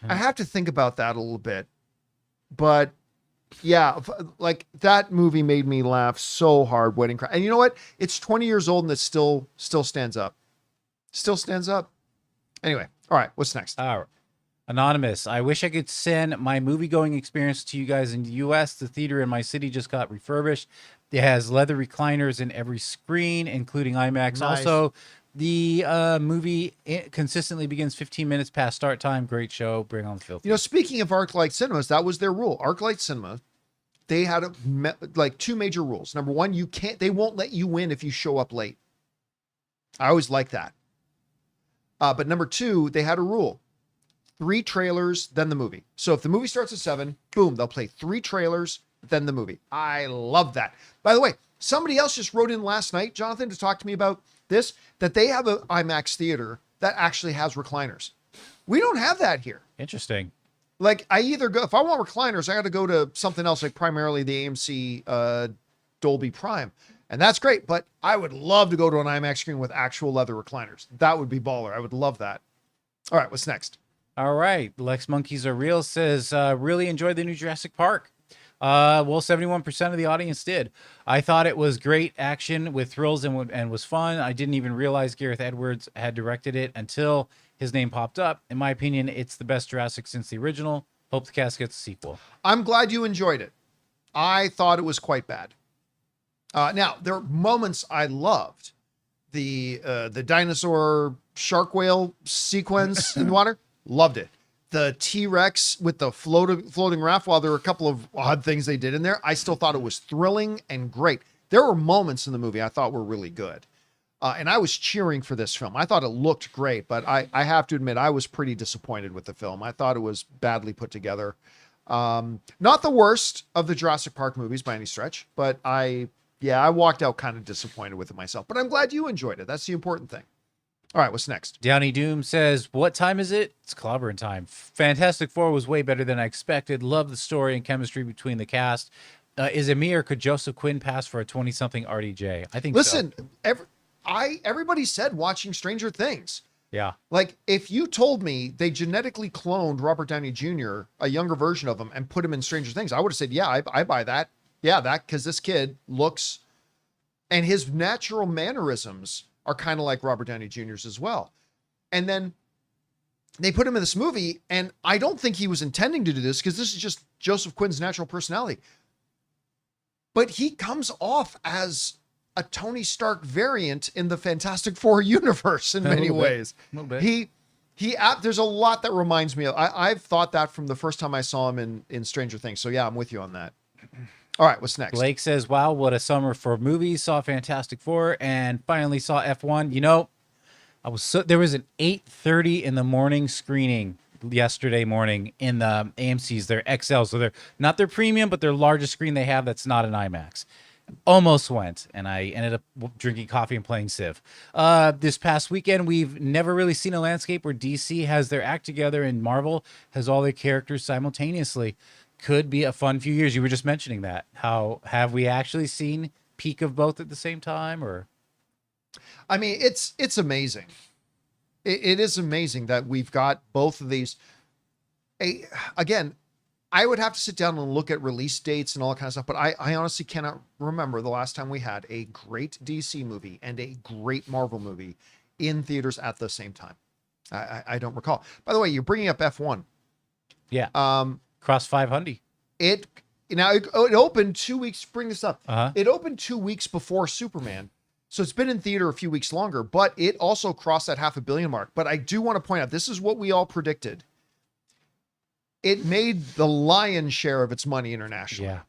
I have to think about that a little bit. But yeah, like that movie made me laugh so hard, Wedding Crashers. And you know what? It's 20 years old and it still stands up. Still stands up. Anyway, all right, what's next? All right. Anonymous, I wish I could send my movie-going experience to you guys in the U.S. The theater in my city just got refurbished. It has leather recliners in every screen, including IMAX. Nice. Also, the movie consistently begins 15 minutes past start time. Great show. Bring on the filthy. You know, speaking of ArcLight Cinemas, that was their rule. ArcLight Cinema, they had like 2 major rules. Number 1, they won't let you in if you show up late. I always like that. But number 2, they had a rule. 3 trailers, then the movie. So if the movie starts at 7, boom, they'll play 3 trailers, then the movie. I love that. By the way, somebody else just wrote in last night, Jonathan, to talk to me about this, that they have an IMAX theater that actually has recliners. We don't have that here. Interesting. Like I either go, if I want recliners, I got to go to something else, like primarily the AMC Dolby Prime. And that's great, but I would love to go to an IMAX screen with actual leather recliners. That would be baller. I would love that. All right, what's next? All right. Lex Monkeys Are Real says, really enjoyed the new Jurassic Park. Well, 71% of the audience did. I thought it was great action with thrills and was fun. I didn't even realize Gareth Edwards had directed it until his name popped up. In my opinion, it's the best Jurassic since the original. Hope the cast gets a sequel. I'm glad you enjoyed it. I thought it was quite bad. Now, there are moments I loved. The dinosaur shark whale sequence in the water, loved it. The T-Rex with the floating raft, while there were a couple of odd things they did in there, I still thought it was thrilling and great. There were moments in the movie I thought were really good. And I was cheering for this film. I thought it looked great, but I have to admit, I was pretty disappointed with the film. I thought it was badly put together. Not the worst of the Jurassic Park movies by any stretch, but I walked out kind of disappointed with it myself. But I'm glad you enjoyed it. That's the important thing. All right, what's next? Downey Doom says, what time is it? It's clobbering time. Fantastic Four was way better than I expected. Love the story and chemistry between the cast. Is it me or could Joseph Quinn pass for a 20-something RDJ? I think Listen, everybody said watching Stranger Things. Yeah. Like, if you told me they genetically cloned Robert Downey Jr., a younger version of him, and put him in Stranger Things, I would have said, yeah, I buy that. Yeah, that, because this kid looks, and his natural mannerisms are kind of like Robert Downey Jr.'s as well. And then they put him in this movie, and I don't think he was intending to do this, because this is just Joseph Quinn's natural personality. But he comes off as a Tony Stark variant in the Fantastic Four universe in many ways. A little bit. There's a lot that reminds me of, I've thought that from the first time I saw him in Stranger Things. So yeah, I'm with you on that. All right, what's next? Blake says, wow, what a summer for movies. Saw Fantastic Four and finally saw F1. You know, there was an 8:30 in the morning screening yesterday morning in the AMC's, their XL. So they're not their premium, but their largest screen they have that's not an IMAX. Almost went, and I ended up drinking coffee and playing Civ. This past weekend, we've never really seen a landscape where DC has their act together and Marvel has all their characters simultaneously. Could be a fun few years. You were just mentioning that. How have we actually seen peak of both at the same time? Or, I mean, it's amazing. It is amazing that we've got both of these. Again, I would have to sit down and look at release dates and all that kind of stuff, but I honestly cannot remember the last time we had a great DC movie and a great Marvel movie in theaters at the same time. I don't recall. By the way, you're bringing up F1. yeah, cross 500. It opened 2 weeks. Bring this up. Uh-huh. It opened 2 weeks before Superman, so it's been in theater a few weeks longer. But it also crossed that 500 million mark. But I do want to point out, this is what we all predicted. It made the lion's share of its money internationally. Yeah,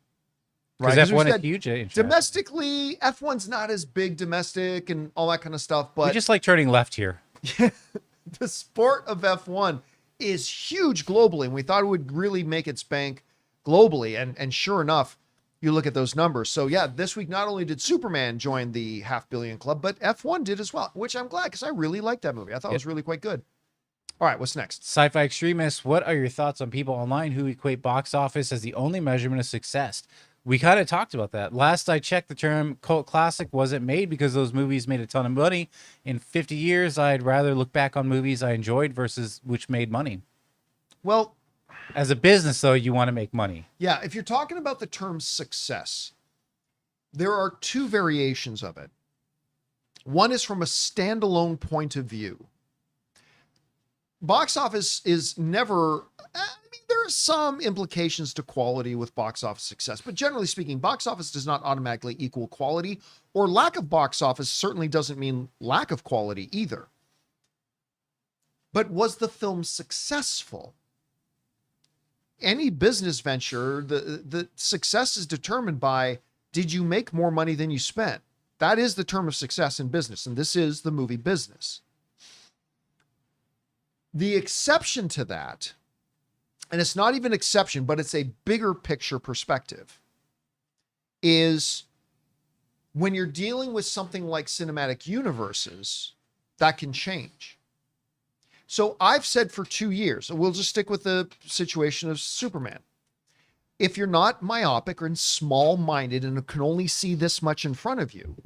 right. Because F1 is huge. Domestically, F1's not as big domestic and all that kind of stuff. But we just like turning left here. the sport of F1 is huge globally, and we thought it would really make its bank globally. And sure enough, you look at those numbers. So yeah, this week, not only did Superman join the 500 million club, but F1 did as well, which I'm glad, because I really liked that movie. I thought it was really quite good. All right, what's next? Sci-fi extremists, what are your thoughts on people online who equate box office as the only measurement of success? We kind of talked about that. Last I checked, the term cult classic wasn't made because those movies made a ton of money. In 50 years, I'd rather look back on movies I enjoyed versus which made money. Well, as a business, though, you want to make money. Yeah, if you're talking about the term success, there are two variations of it. One is from a standalone point of view. Box office is never, there are some implications to quality with box office success, but generally speaking, box office does not automatically equal quality, or lack of box office certainly doesn't mean lack of quality either. But was the film successful? Any business venture, the success is determined by, did you make more money than you spent? That is the term of success in business, and this is the movie business. The exception to that, and it's not even exception, but it's a bigger picture perspective, is when you're dealing with something like cinematic universes, that can change. So I've said for 2 years, and we'll just stick with the situation of Superman. If you're not myopic or small-minded and can only see this much in front of you,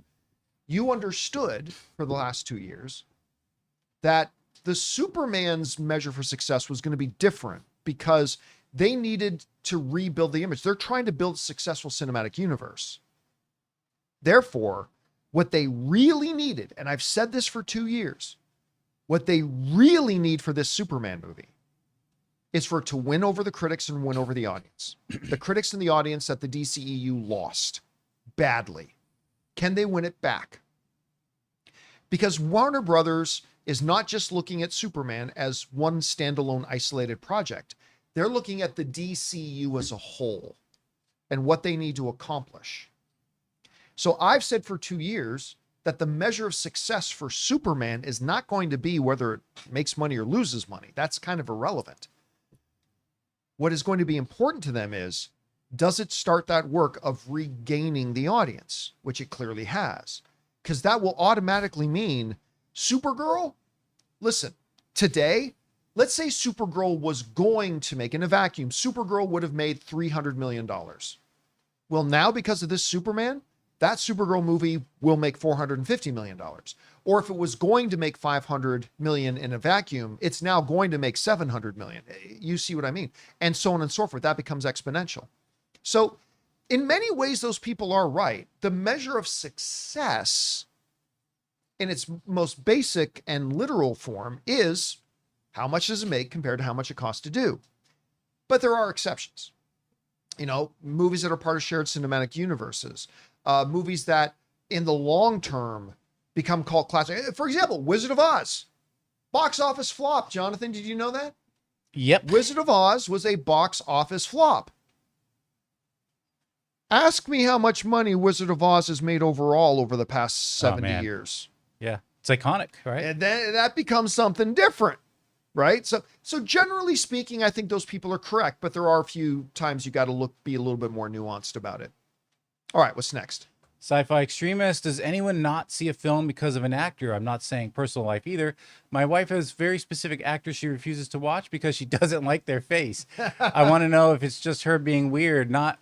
you understood for the last 2 years that the Superman's measure for success was going to be different because they needed to rebuild the image. They're trying to build a successful cinematic universe. Therefore, what they really needed, and I've said this for 2 years, what they really need for this Superman movie is for it to win over the critics and win over the audience. The critics and the audience that the DCEU lost badly. Can they win it back? Because Warner Brothers is not just looking at Superman as one standalone isolated project. They're looking at the DCU as a whole and what they need to accomplish. So I've said for 2 years that the measure of success for Superman is not going to be whether it makes money or loses money. That's kind of irrelevant. What is going to be important to them is, does it start that work of regaining the audience, which it clearly has? Because that will automatically mean Supergirl, listen, today, let's say Supergirl was going to make, in a vacuum, Supergirl would have made $300 million. Well, now because of this Superman, that Supergirl movie will make $450 million. Or if it was going to make $500 million in a vacuum, it's now going to make $700 million. You see what I mean? And so on and so forth. That becomes exponential. So in many ways, those people are right. The measure of success in its most basic and literal form is how much does it make compared to how much it costs to do. But there are exceptions. You know, movies that are part of shared cinematic universes, movies that in the long term become cult classic. For example, Wizard of Oz, box office flop. Jonathan, did you know that? Yep. Wizard of Oz was a box office flop. Ask me how much money Wizard of Oz has made overall over the past 70 years. Yeah. It's iconic, right? And then that becomes something different, right? So generally speaking, I think those people are correct, but there are a few times you got to be a little bit more nuanced about it. All right, what's next? Sci-fi extremist. Does anyone not see a film because of an actor? I'm not saying personal life either. My wife has very specific actors she refuses to watch because she doesn't like their face. I want to know if it's just her being weird, not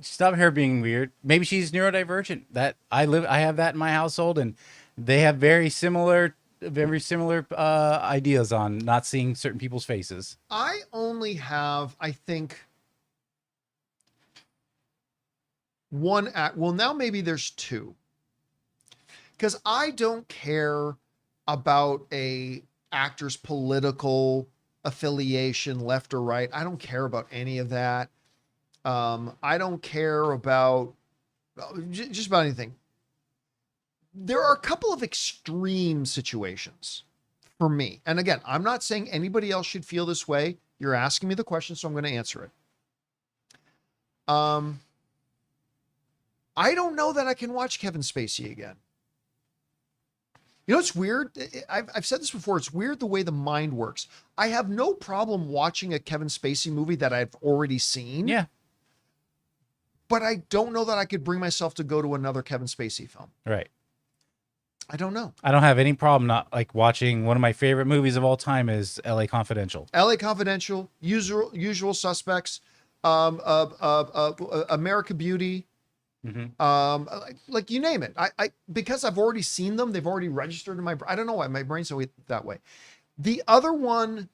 stop her being weird. Maybe she's neurodivergent. That I have that in my household, and they have very similar ideas on not seeing certain people's faces. I only have, I think, one act. Well, now maybe there's two, because I don't care about a actor's political affiliation, left or right. I don't care about any of that. I don't care about just about anything. There are a couple of extreme situations for me. And again, I'm not saying anybody else should feel this way. You're asking me the question, so I'm going to answer it. I don't know that I can watch Kevin Spacey again. You know, it's weird. I've said this before. It's weird the way the mind works. I have no problem watching a Kevin Spacey movie that I've already seen. Yeah. But I don't know that I could bring myself to go to another Kevin Spacey film. Right. I don't know. I don't have any problem not like watching. One of my favorite movies of all time is L.A. Confidential. L.A. Confidential, Usual Suspects, America Beauty. Mm-hmm. Like you name it. I because I've already seen them. They've already registered in my. I don't know why my brain's so that way. The other one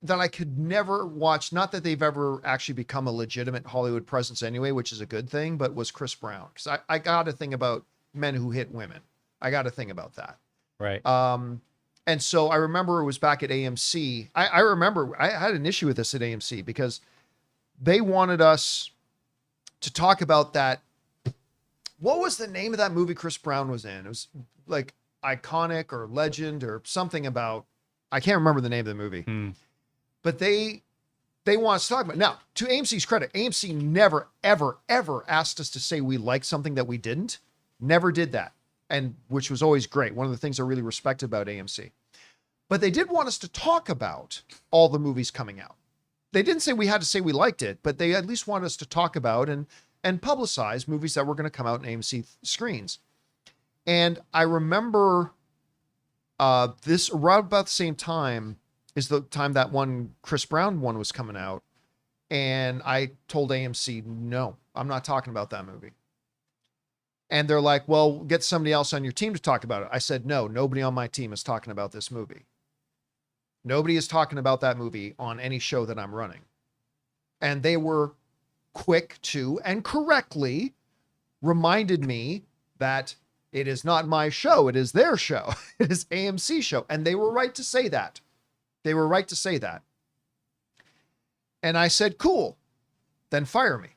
that I could never watch, not that they've ever actually become a legitimate Hollywood presence anyway, which is a good thing, but was Chris Brown. Because I got a thing about men who hit women. I got a thing about that. Right. And so I remember it was back at AMC. I remember I had an issue with this at AMC because they wanted us to talk about that. What was the name of that movie Chris Brown was in? It was like Iconic or Legend or something about, I can't remember the name of the movie. But they want us to talk about it. Now, to AMC's credit, AMC never, ever, ever asked us to say we liked something that we didn't. Never did that. And which was always great. One of the things I really respect about AMC. But they did want us to talk about all the movies coming out. They didn't say we had to say we liked it, but they at least wanted us to talk about and publicize movies that were going to come out in AMC screens. And I remember this around about the same time is the time that one Chris Brown one was coming out. And I told AMC, no, I'm not talking about that movie. And they're like, well, get somebody else on your team to talk about it. I said, no, nobody on my team is talking about this movie. Nobody is talking about that movie on any show that I'm running. And they were quick to, and correctly, reminded me that it is not my show. It is their show. It is AMC's show. And they were right to say that. They were right to say that. And I said, cool, then fire me.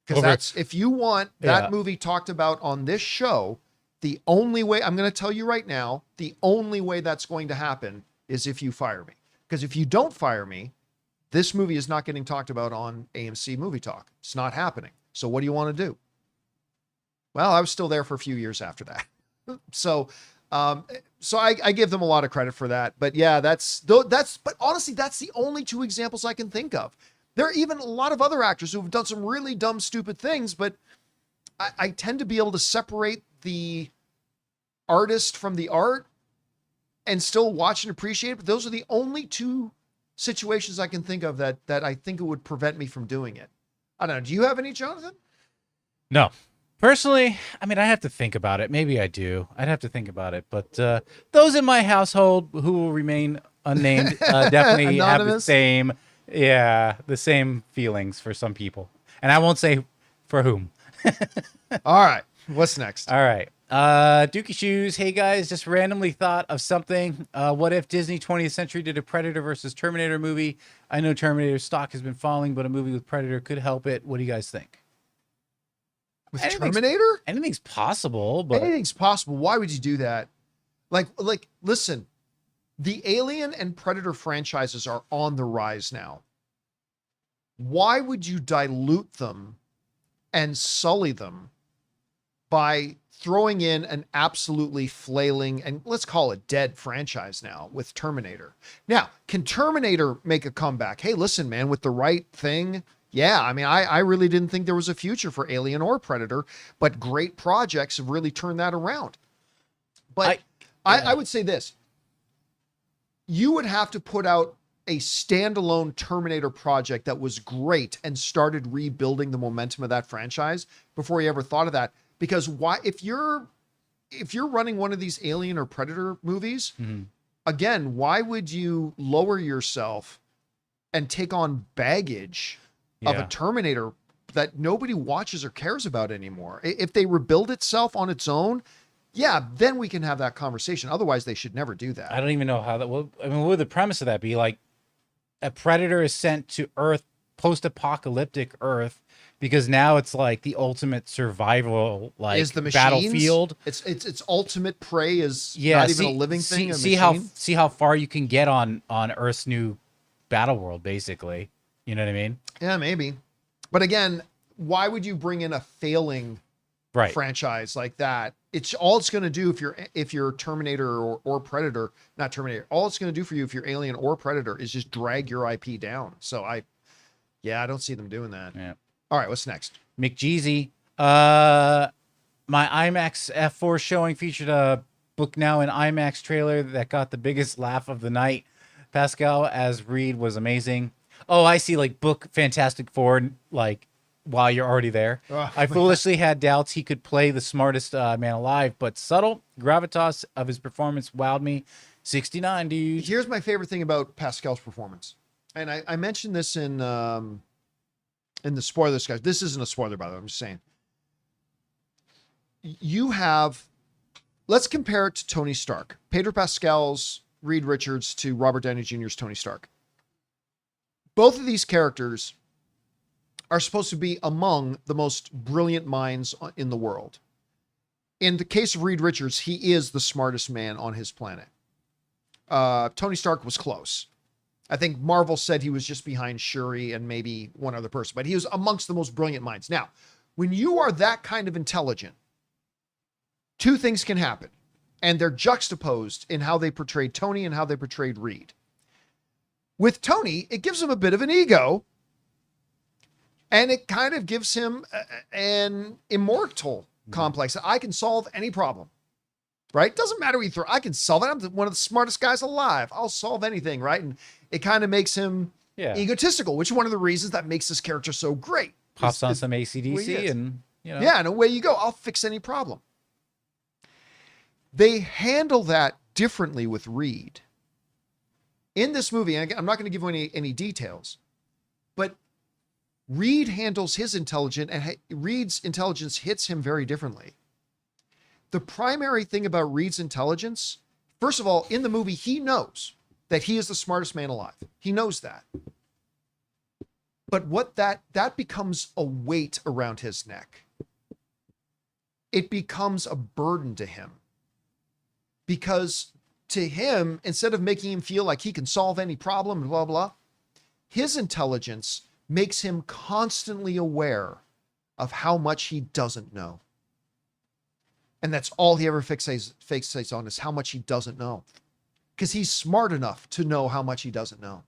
Because that's, if you want that movie talked about on this show, the only way, I'm going to tell you right now, the only way that's going to happen is if you fire me. Because if you don't fire me, this movie is not getting talked about on AMC Movie Talk. It's not happening. So what do you want to do? Well, I was still there for a few years after that. So, I give them a lot of credit for that. But yeah, but honestly, that's the only two examples I can think of. There are even a lot of other actors who have done some really dumb, stupid things, but I tend to be able to separate the artist from the art and still watch and appreciate it. But those are the only two situations I can think of that I think it would prevent me from doing it. I don't know. Do you have any, Jonathan? No. Personally, I mean, I have to think about it. Maybe I do. I'd have to think about it. But those in my household who will remain unnamed definitely have the same, the same feelings for some people. And I won't say for whom. All right. What's next? All right. Dookie Shoes. Hey, guys, just randomly thought of something. What if Disney 20th Century did a Predator versus Terminator movie? I know Terminator stock has been falling, but a movie with Predator could help it. What do you guys think? With Terminator? Anything's possible, but anything's possible. Why would you do that? Like, listen, the Alien and Predator franchises are on the rise now. Why would you dilute them and sully them by throwing in an absolutely flailing, and let's call it dead franchise now with Terminator? Now, can Terminator make a comeback? Hey, listen, man, with the right thing. Yeah, I mean, I really didn't think there was a future for Alien or Predator, but great projects have really turned that around. But I would say this. You would have to put out a standalone Terminator project that was great and started rebuilding the momentum of that franchise before you ever thought of that. Because if you're running one of these Alien or Predator movies, again, why would you lower yourself and take on baggage of a Terminator that nobody watches or cares about anymore? If they rebuild itself on its own, then we can have that conversation. Otherwise, they should never do that. I don't even know how that will. I mean, what would the premise of that be? Like, a Predator is sent to Earth, post-apocalyptic Earth, because now it's like the ultimate survival, like, is the battlefield. Its ultimate prey is not even a living thing. See how far you can get on Earth's new battle world, basically. You know what I mean? Yeah, maybe. But again, why would you bring in a failing franchise like that? It's going to do if you're Terminator or Predator, not Terminator. All it's going to do for you if you're Alien or Predator is just drag your IP down. So I don't see them doing that. Yeah. All right, what's next? McJeezy. My IMAX F4 showing featured a Book Now in IMAX trailer that got the biggest laugh of the night. Pascal as Reed was amazing. Oh, I see. Like, book Fantastic Four, like, while you're already there. Oh, I foolishly had doubts he could play the smartest man alive, but subtle gravitas of his performance wowed me. 69, dude. Here's my favorite thing about Pascal's performance. And I mentioned this in the spoilers, guys. This isn't a spoiler, by the way. I'm just saying. Let's compare it to Tony Stark. Pedro Pascal's Reed Richards to Robert Downey Jr.'s Tony Stark. Both of these characters are supposed to be among the most brilliant minds in the world. In the case of Reed Richards, he is the smartest man on his planet. Tony Stark was close. I think Marvel said he was just behind Shuri and maybe one other person, but he was amongst the most brilliant minds. Now, when you are that kind of intelligent, two things can happen, and they're juxtaposed in how they portrayed Tony and how they portrayed Reed. With Tony, it gives him a bit of an ego, and it kind of gives him an immortal complex. I can solve any problem, right? Doesn't matter what you throw. I can solve it. I'm one of the smartest guys alive. I'll solve anything, right? And it kind of makes him egotistical, which is one of the reasons that makes this character so great. Pops on some AC/DC and, you know. Yeah, and away you go. I'll fix any problem. They handle that differently with Reed. In this movie, and I'm not going to give any details, but Reed handles his intelligence, and Reed's intelligence hits him very differently. The primary thing about Reed's intelligence, first of all, in the movie, he knows that he is the smartest man alive. He knows that. But what that becomes a weight around his neck. It becomes a burden to him. Because to him, instead of making him feel like he can solve any problem and blah, blah, his intelligence makes him constantly aware of how much he doesn't know. And that's all he ever fixates on is how much he doesn't know. Because he's smart enough to know how much he doesn't know.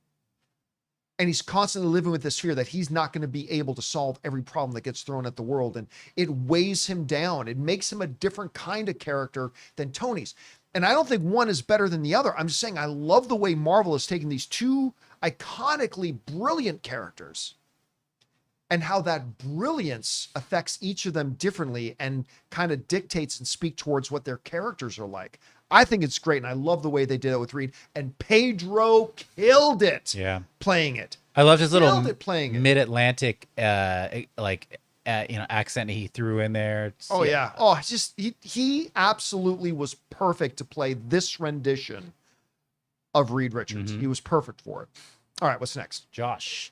And he's constantly living with this fear that he's not going to be able to solve every problem that gets thrown at the world. And it weighs him down. It makes him a different kind of character than Tony's. And I don't think one is better than the other. I'm just saying I love the way Marvel has taken these two iconically brilliant characters and how that brilliance affects each of them differently and kind of dictates and speak towards what their characters are like. I think it's great, and I love the way they did it with Reed. And Pedro killed it playing it. I loved his little mid-Atlantic accent he threw in there. It's just he absolutely was perfect to play this rendition of Reed Richards. He was perfect for it. All right, what's next? Josh.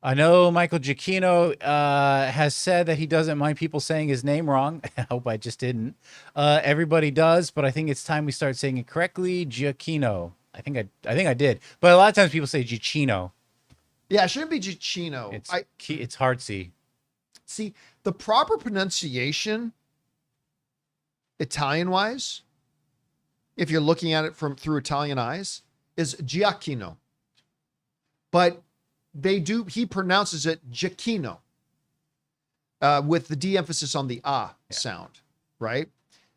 I know Michael Giacchino has said that he doesn't mind people saying his name wrong. I hope I just didn't. Everybody does, but I think it's time we start saying it correctly. Giacchino. I think I did. But a lot of times people say Giacchino. Yeah, it shouldn't be Giacchino. It's hard C. See, the proper pronunciation, Italian-wise, if you're looking at it through Italian eyes, is Giacchino. But he pronounces it Giacchino with the D emphasis on the sound, right?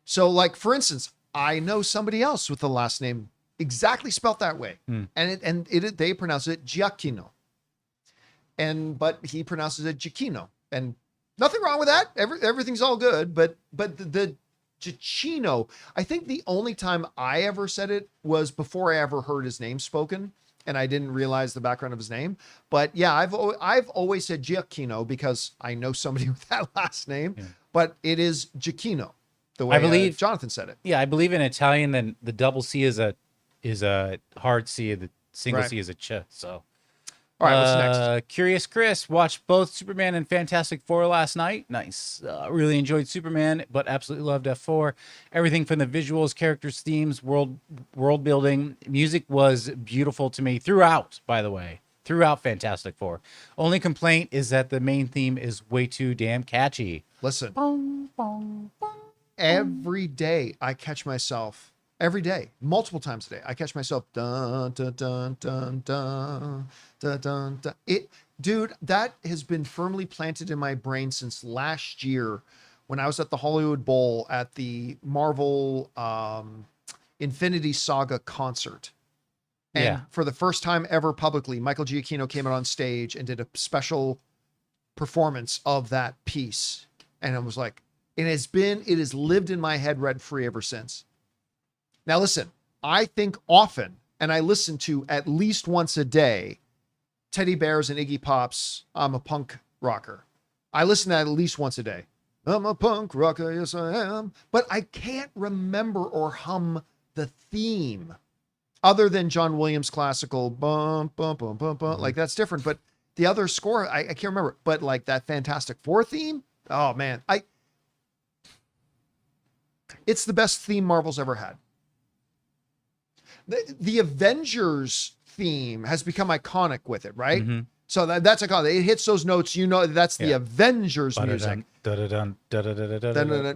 So like, for instance, I know somebody else with the last name exactly spelt that way. And they pronounce it Giacchino. But he pronounces it Giacchino, and nothing wrong with that. Everything's all good. But the Giacchino, I think the only time I ever said it was before I ever heard his name spoken. And I didn't realize the background of his name. But yeah, I've always said Giacchino because I know somebody with that last name. Yeah. But it is Giacchino, the way I believe Jonathan said it. Yeah, I believe in Italian, then the double C is a hard C, the single C is a ch. So, all right, what's next? Curious Chris watched both Superman and Fantastic Four last night. Nice. Really enjoyed Superman, but absolutely loved F4. Everything from the visuals, characters, themes, world building, music was beautiful to me throughout, by the way. Throughout Fantastic Four. Only complaint is that the main theme is way too damn catchy. Listen. Bong, bong, bong, every day I catch myself. Every day, multiple times a day, I catch myself dun dun dun dun dun dun dun dun. Dude, that has been firmly planted in my brain since last year when I was at the Hollywood Bowl at the Marvel Infinity Saga concert. And for the first time ever publicly, Michael Giacchino came out on stage and did a special performance of that piece. And I was like, it has lived in my head rent-free ever since. Now, listen, I think often, and I listen to at least once a day, Teddy Bears and Iggy Pop's I'm a Punk Rocker. I listen to that at least once a day. I'm a punk rocker, yes I am. But I can't remember or hum the theme other than John Williams' classical bum, bum, bum, bum, bum. Like, that's different. But the other score, I can't remember. But like that Fantastic Four theme, oh man, it's the best theme Marvel's ever had. The Avengers theme has become iconic with it, right? Mm-hmm. So that's iconic. It hits those notes, that's the Avengers music.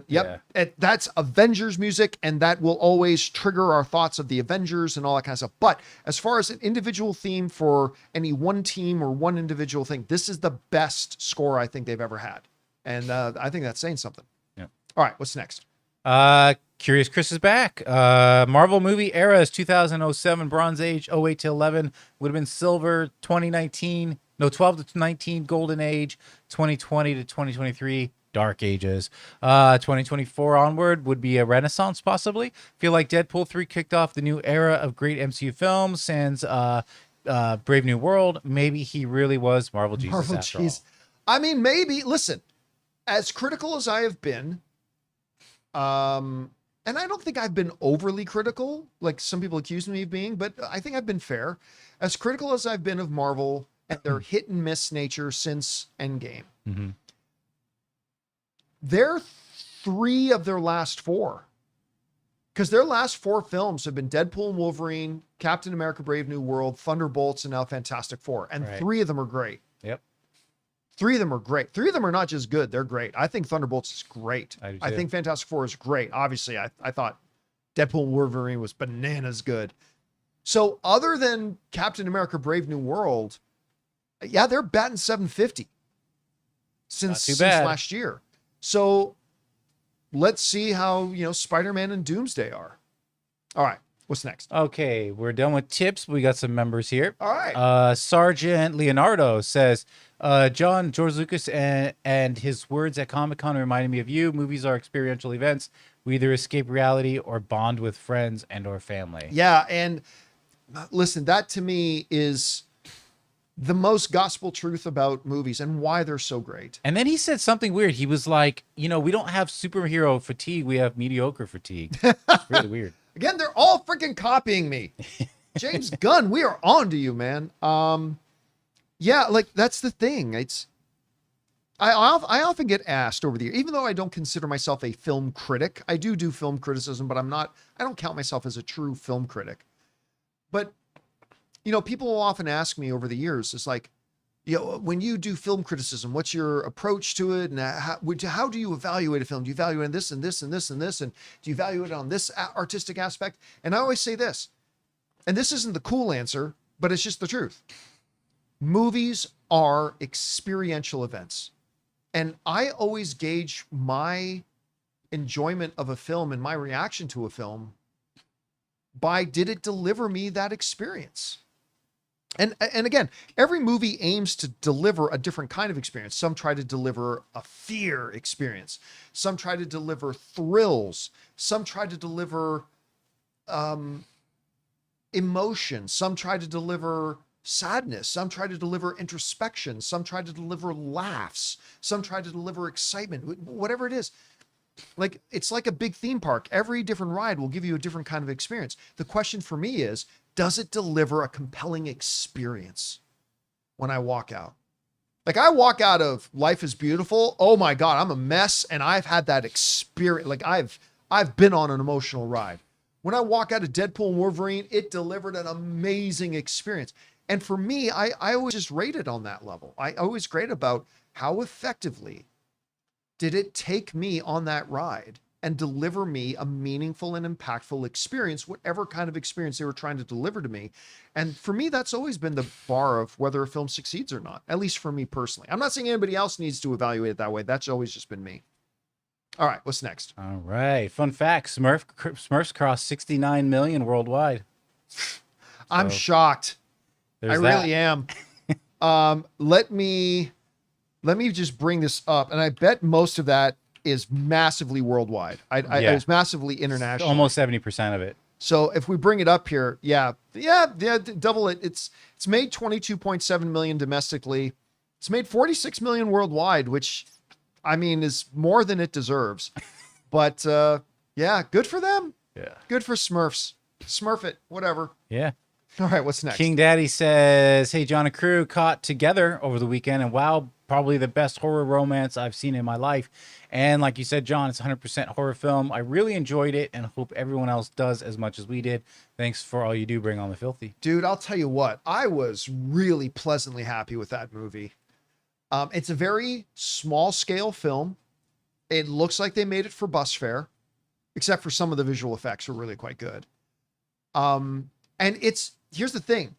Yep. That's Avengers music, and that will always trigger our thoughts of the Avengers and all that kind of stuff. But as far as an individual theme for any one team or one individual thing, this is the best score I think they've ever had. And I think that's saying something. Yeah. All right, what's next? Curious Chris is back. Marvel movie eras 2007 Bronze Age, 08 to 11 would have been Silver, 2019, 12 to 19 Golden Age, 2020 to 2023 Dark Ages. 2024 onward would be a Renaissance possibly. Feel like Deadpool 3 kicked off the new era of great MCU films, sans Brave New World. Maybe he really was Marvel Jesus after all. I mean, maybe. Listen, as critical as I have been, and I don't think I've been overly critical, like some people accuse me of being, but I think I've been fair. As critical as I've been of Marvel and their hit and miss nature since Endgame, they're 3 of their last 4. Because their last 4 films have been Deadpool and Wolverine, Captain America Brave New World, Thunderbolts, and now Fantastic Four. And 3 of them are great. Yep. 3 of them are great. 3 of them are not just good; they're great. I think Thunderbolts is great. I do I too. think Fantastic Four is great. Obviously, I thought Deadpool and Wolverine was bananas good. So other than Captain America: Brave New World, yeah, they're batting 750 since last year. So let's see how, Spider-Man and Doomsday are. All right, what's next? Okay, we're done with tips. We got some members here. All right. Sergeant Leonardo says, John, George Lucas and his words at Comic-Con reminded me of you. Movies are experiential events. We either escape reality or bond with friends and or family. Yeah, and listen, that to me is the most gospel truth about movies and why they're so great. And then he said something weird. He was like, we don't have superhero fatigue. We have mediocre fatigue. It's really weird. Again, they're all freaking copying me. James Gunn, we are on to you, man. Yeah, like that's the thing. I often get asked over the year, even though I don't consider myself a film critic, I do film criticism, but I don't count myself as a true film critic. But, people will often ask me over the years, it's like, when you do film criticism, what's your approach to it? And how do you evaluate a film? Do you evaluate on this and this and this and this? And do you evaluate it on this artistic aspect? And I always say this, and this isn't the cool answer, but it's just the truth. Movies are experiential events. And I always gauge my enjoyment of a film and my reaction to a film by, did it deliver me that experience? And again, every movie aims to deliver a different kind of experience. Some try to deliver a fear experience. Some try to deliver thrills. Some try to deliver emotion. Some try to deliver sadness. Some try to deliver introspection. Some try to deliver laughs. Some try to deliver excitement. Whatever it is. Like, it's like a big theme park. Every different ride will give you a different kind of experience. The question for me is, does it deliver a compelling experience when I walk out? Like, I walk out of Life is Beautiful. Oh my God, I'm a mess. And I've had that experience. Like, I've been on an emotional ride. When I walk out of Deadpool and Wolverine, it delivered an amazing experience. And for me, I always just rate it on that level. I always grade about how effectively did it take me on that ride and deliver me a meaningful and impactful experience, whatever kind of experience they were trying to deliver to me. And for me, that's always been the bar of whether a film succeeds or not, at least for me personally. I'm not saying anybody else needs to evaluate it that way. That's always just been me. All right, what's next? All right. Fun fact, Smurfs crossed 69 million worldwide. I'm shocked. I really am. Let me just bring this up. And I bet most of that is massively worldwide. I was massively international. Almost 70% of it. So if we bring it up here, yeah, double it. It's made 22.7 million domestically. It's made 46 million worldwide, which I mean is more than it deserves. But yeah, good for them. Yeah. Good for Smurfs. Smurf it, whatever. Yeah. All right, what's next? King Daddy says, hey, John and crew, caught together over the weekend, and wow, probably the best horror romance I've seen in my life. And like you said, John, it's 100% horror film. I really enjoyed it and hope everyone else does as much as we did. Thanks for all you do. Bring on the filthy. Dude, I'll tell you what, I was really pleasantly happy with that movie. It's a very small scale film. It looks like they made it for bus fare, except for some of the visual effects were really quite good. And here's the thing.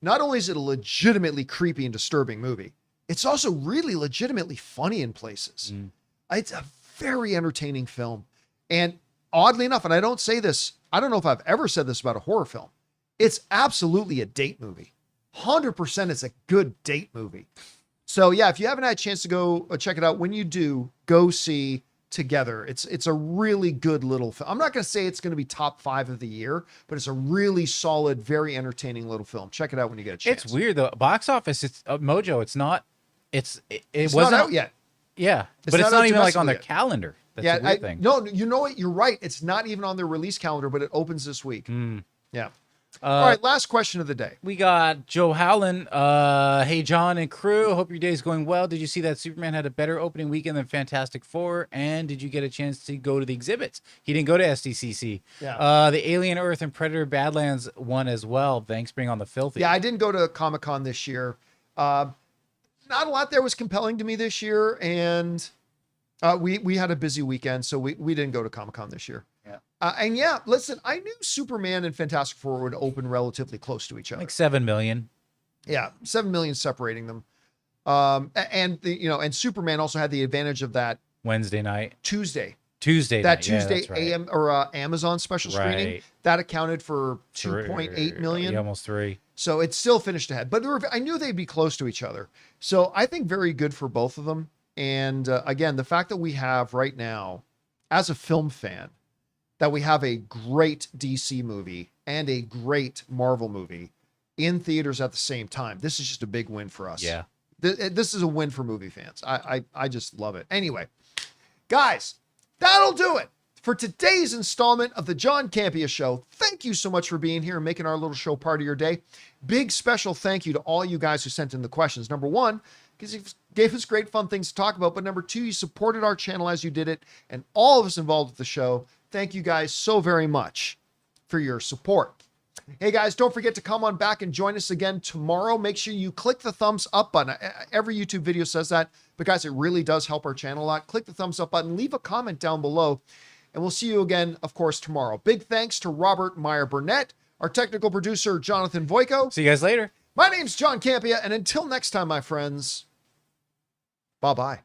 Not only is it a legitimately creepy and disturbing movie, it's also really legitimately funny in places. It's a very entertaining film. And oddly enough, and I don't say this, I don't know if I've ever said this about a horror film. It's absolutely a date movie. 100% it's a good date movie. So yeah, if you haven't had a chance to go check it out, when you do, go see Together. It's a really good little film. I'm not going to say it's going to be top 5 of the year, but it's a really solid, very entertaining little film. Check it out when you get a chance. It's weird though. Box office, it's Mojo. It's not. It It's wasn't not out yet. Yeah, It's but it's not out not even like on domestically their yet. calendar. That's Yeah, a weird thing. No, you know what? You're right. It's not even on their release calendar, but it opens this week. Yeah. All right, last question of the day. We got Joe Howland. Hey, John and crew. Hope your day's going well. Did you see that Superman had a better opening weekend than Fantastic Four? And did you get a chance to go to the exhibits? He didn't go to SDCC. Yeah. The Alien Earth and Predator Badlands one as well. Thanks, bring on the filthy. Yeah, I didn't go to Comic-Con this year. not a lot there was compelling to me this year, and we had a busy weekend, so we didn't go to Comic-Con this year. Yeah. And yeah, listen, I knew Superman and Fantastic Four would open relatively close to each other. Like 7 million. Yeah, 7 million separating them. And and Superman also had the advantage of that Wednesday night. Tuesday Tuesday that night. Tuesday that's right. AM or Amazon special screening Right. that accounted for 2.8 million. Yeah, almost 3. So it still finished ahead, but I knew they'd be close to each other. So I think very good for both of them. And again, the fact that we have right now, as a film fan, that we have a great DC movie and a great Marvel movie in theaters at the same time. This is just a big win for us. Yeah. This is a win for movie fans. I just love it. Anyway, guys, that'll do it for today's installment of the John Campea Show. Thank you so much for being here and making our little show part of your day. Big special thank you to all you guys who sent in the questions. Number one, because you gave us great fun things to talk about. But number two, you supported our channel as you did it. And all of us involved with the show, thank you guys so very much for your support. Hey guys, don't forget to come on back and join us again tomorrow. Make sure you click the thumbs up button. Every YouTube video says that, but guys, it really does help our channel a lot. Click the thumbs up button, leave a comment down below, and we'll see you again, of course, tomorrow. Big thanks to Robert Meyer Burnett, our technical producer, Jonathan Voico. See you guys later. My name's John Campea, and until next time, my friends, bye-bye.